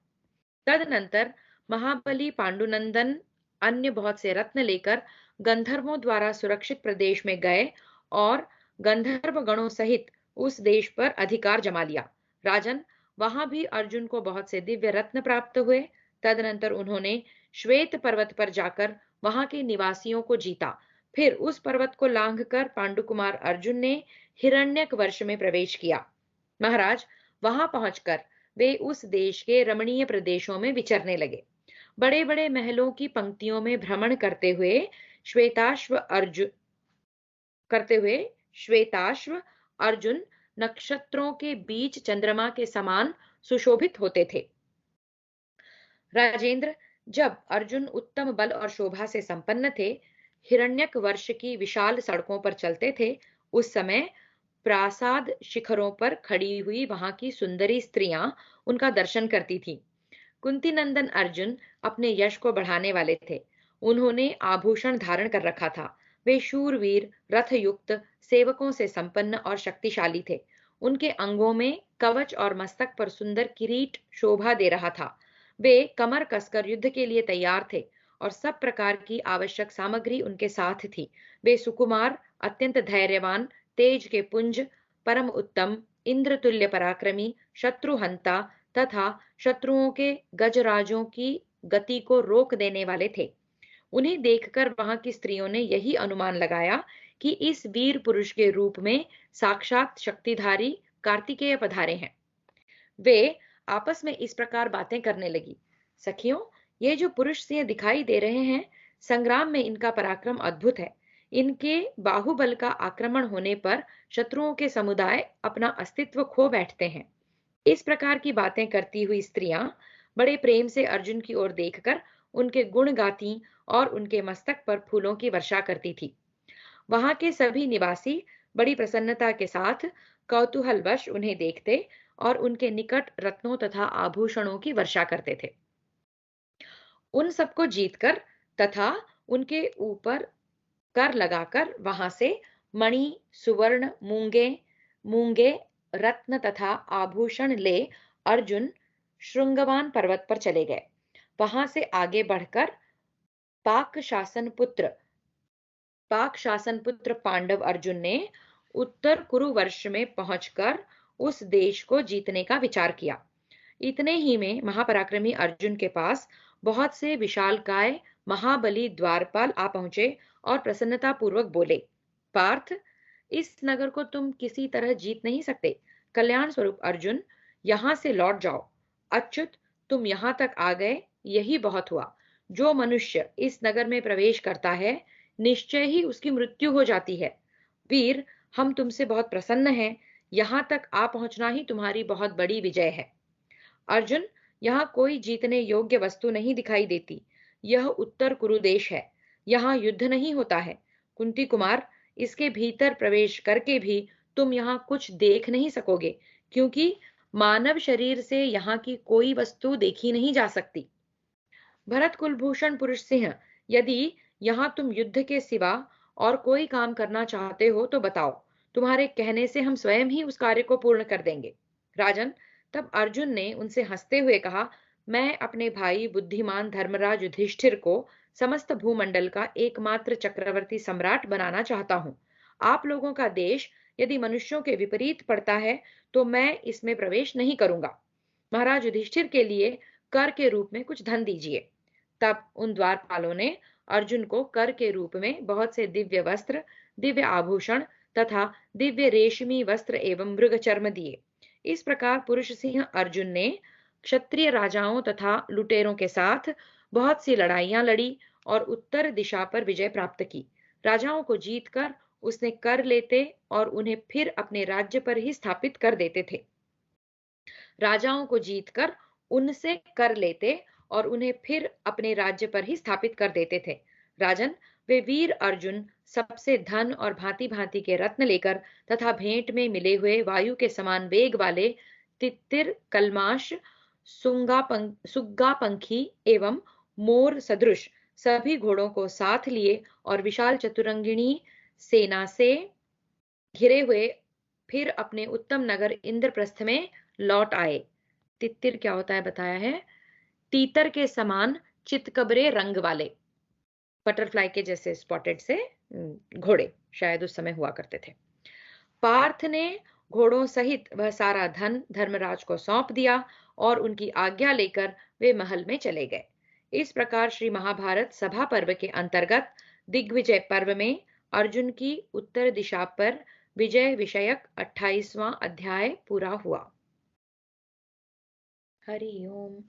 तदनंतर महाबली पांडुनंदन अन्य बहुत से रत्न लेकर गंधर्वों द्वारा सुरक्षित प्रदेश में गए और गंधर्व गणों सहित उस देश पर अधिकार जमा लिया। राजन, वहां भी अर्जुन को बहुत से दिव्य रत्न प्राप्त हुए। तदनंतर उन्होंने श्वेत पर्वत पर जाकर वहां के निवासियों को जीता। फिर उस पर्वत को लांघकर पांडुकुमार अर्जुन ने हिरण्यक वर्ष में प्रवेश किया। महाराज, वहां पहुंचकर वे उस देश के रमणीय प्रदेशों में विचरने लगे। बड़े बड़े महलों की पंक्तियों में भ्रमण करते हुए श्वेताश्व अर्जुन नक्षत्रों के बीच चंद्रमा के समान सुशोभित होते थे। राजेंद्र, जब अर्जुन उत्तम बल और शोभा से संपन्न थे, हिरण्यक वर्ष की विशाल सड़कों पर चलते थे, उस समय प्रासाद शिखरों पर खड़ी हुई वहां की सुंदरी स्त्रियां उनका दर्शन करती थीं। कुंती नंदन अर्जुन अपने यश को बढ़ाने वाले थे। उन्होंने आभूषण धारण कर रखा था। वे शूरवीर, रथयुक्त, सेवकों से संपन्न और शक्तिशाली थे। उनके अंगों में कवच और मस्तक पर सुंदर किरीट शोभा दे रहा था। वे कमर कसकर युद्ध के लिए तैयार थे और सब प्रकार की आवश्यक सामग्री उनके साथ थी। वे सुकुमार, अत्यंत धैर्यवान, तेज के पुंज, परम उत्तम, इंद्र तुल्य पराक्रमी, शत्रुहंता तथा शत्रुओं के गजराजों की गति को रोक देने वाले थे। उन्हें देखकर वहां की स्त्रियों ने यही अनुमान लगाया कि इस वीर पुरुष के रूप में साक्षात शक्तिधारी कार्तिकेय पधारे हैं। वे आपस में इस प्रकार बातें करने लगी, सखियों, ये जो पुरुष सिंह दिखाई दे रहे हैं, संग्राम में इनका पराक्रम अद्भुत है। इनके बाहुबल का आक्रमण होने पर शत्रुओं के समुदाय अपना अस्तित्व खो बैठते हैं। इस प्रकार की बातें करती हुई स्त्रियां बड़े प्रेम से अर्जुन की ओर देखकर उनके गुण गाती और उनके मस्तक पर फूलों की वर्षा करती थी। वहां के सभी निवासी बड़ी प्रसन्नता के साथ कौतूहलवश उन्हें देखते और उनके निकट रत्नों तथा आभूषणों की वर्षा करते थे। उन सबको जीतकर तथा उनके ऊपर कर लगाकर वहां से मणि, सुवर्ण, मूंगे मूंगे रत्न तथा आभूषण ले अर्जुन श्रृंगवान पर्वत पर चले गए। वहां से आगे बढ़कर पाक शासन पुत्र पांडव अर्जुन ने उत्तर कुरुवर्ष में पहुंचकर उस देश को जीतने का विचार किया। इतने ही में महापराक्रमी अर्जुन के पास बहुत से विशालकाय महाबली द्वारपाल आ पहुंचे और प्रसन्नता पूर्वक बोले, पार्थ, इस नगर को तुम किसी तरह जीत नहीं सकते। कल्याण स्वरूप अर्जुन, यहां से लौट जाओ। अच्युत, तुम यहां तक आ गए, यही बहुत हुआ। जो मनुष्य इस नगर में प्रवेश करता है, निश्चय ही उसकी मृत्यु हो जाती है। वीर, हम तुमसे बहुत प्रसन्न हैं। यहां तक आ पहुंचना ही तुम्हारी बहुत बड़ी विजय है। अर्जुन, यहाँ कोई जीतने योग्य वस्तु नहीं दिखाई देती। यह उत्तर कुरुदेश है। यहाँ युद्ध नहीं होता है। कुंती कुमार, इसके भीतर प्रवेश करके भी तुम यहाँ कुछ देख नहीं सकोगे, क्योंकि मानव शरीर से यहाँ की कोई वस्तु देखी नहीं जा सकती। भरत कुलभूषण पुरुष सिंह, यदि यहाँ तुम युद्ध के सिवा और कोई काम करना चाहते हो तो बताओ। तुम्हारे कहने से हम स्वयं ही उस कार्य को पूर्ण कर देंगे। राजन, तब अर्जुन ने उनसे हंसते हुए कहा, मैं अपने भाई बुद्धिमान धर्मराज युधिष्ठिर को समस्त भूमंडल का एकमात्र चक्रवर्ती सम्राट बनाना चाहता हूँ। आप लोगों का देश यदि मनुष्यों के विपरीत पड़ता है तो मैं इसमें प्रवेश नहीं करूंगा। महाराज युधिष्ठिर के लिए कर के रूप में कुछ धन दीजिए। तब उन द्वारपालों ने अर्जुन को कर के रूप में बहुत से दिव्य वस्त्र, दिव्य आभूषण तथा दिव्य रेशमी वस्त्र एवं मृग चर्म दिए। इस प्रकार पुरुष सिंह अर्जुन ने क्षत्रिय राजाओं तथा लुटेरों के साथ बहुत सी लड़ाइयां लड़ी और उत्तर दिशा पर विजय प्राप्त की। राजाओं को जीतकर उसने कर लेते और उन्हें फिर अपने राज्य पर ही स्थापित कर देते थे। राजाओं को जीतकर उनसे कर लेते और उन्हें फिर अपने राज्य पर ही स्थापित कर देते थे। राजन, वे वीर अर्जुन सबसे धन और भांति भांति के रत्न लेकर तथा भेंट में मिले हुए वायु के समान वेग वाले तित्तिर, कलमाश, सुग्गा पंखी एवं मोर सदृश सभी घोड़ों को साथ लिए और विशाल चतुरंगिणी सेना से घिरे हुए फिर अपने उत्तम नगर इंद्रप्रस्थ में लौट आए। तित्तिर क्या होता है बताया है, तीतर के समान चितकबरे रंग वाले, बटरफ्लाई के जैसे स्पॉटेड से घोड़े शायद उस समय हुआ करते थे। पार्थ ने घोड़ों सहित वह सारा धन धर्मराज को सौंप दिया और उनकी आज्ञा लेकर वे महल में चले गए। इस प्रकार श्री महाभारत सभा पर्व के अंतर्गत दिग्विजय पर्व में अर्जुन की उत्तर दिशा पर विजय विषयक 28वां अध्याय पूरा हुआ। हरि ओम।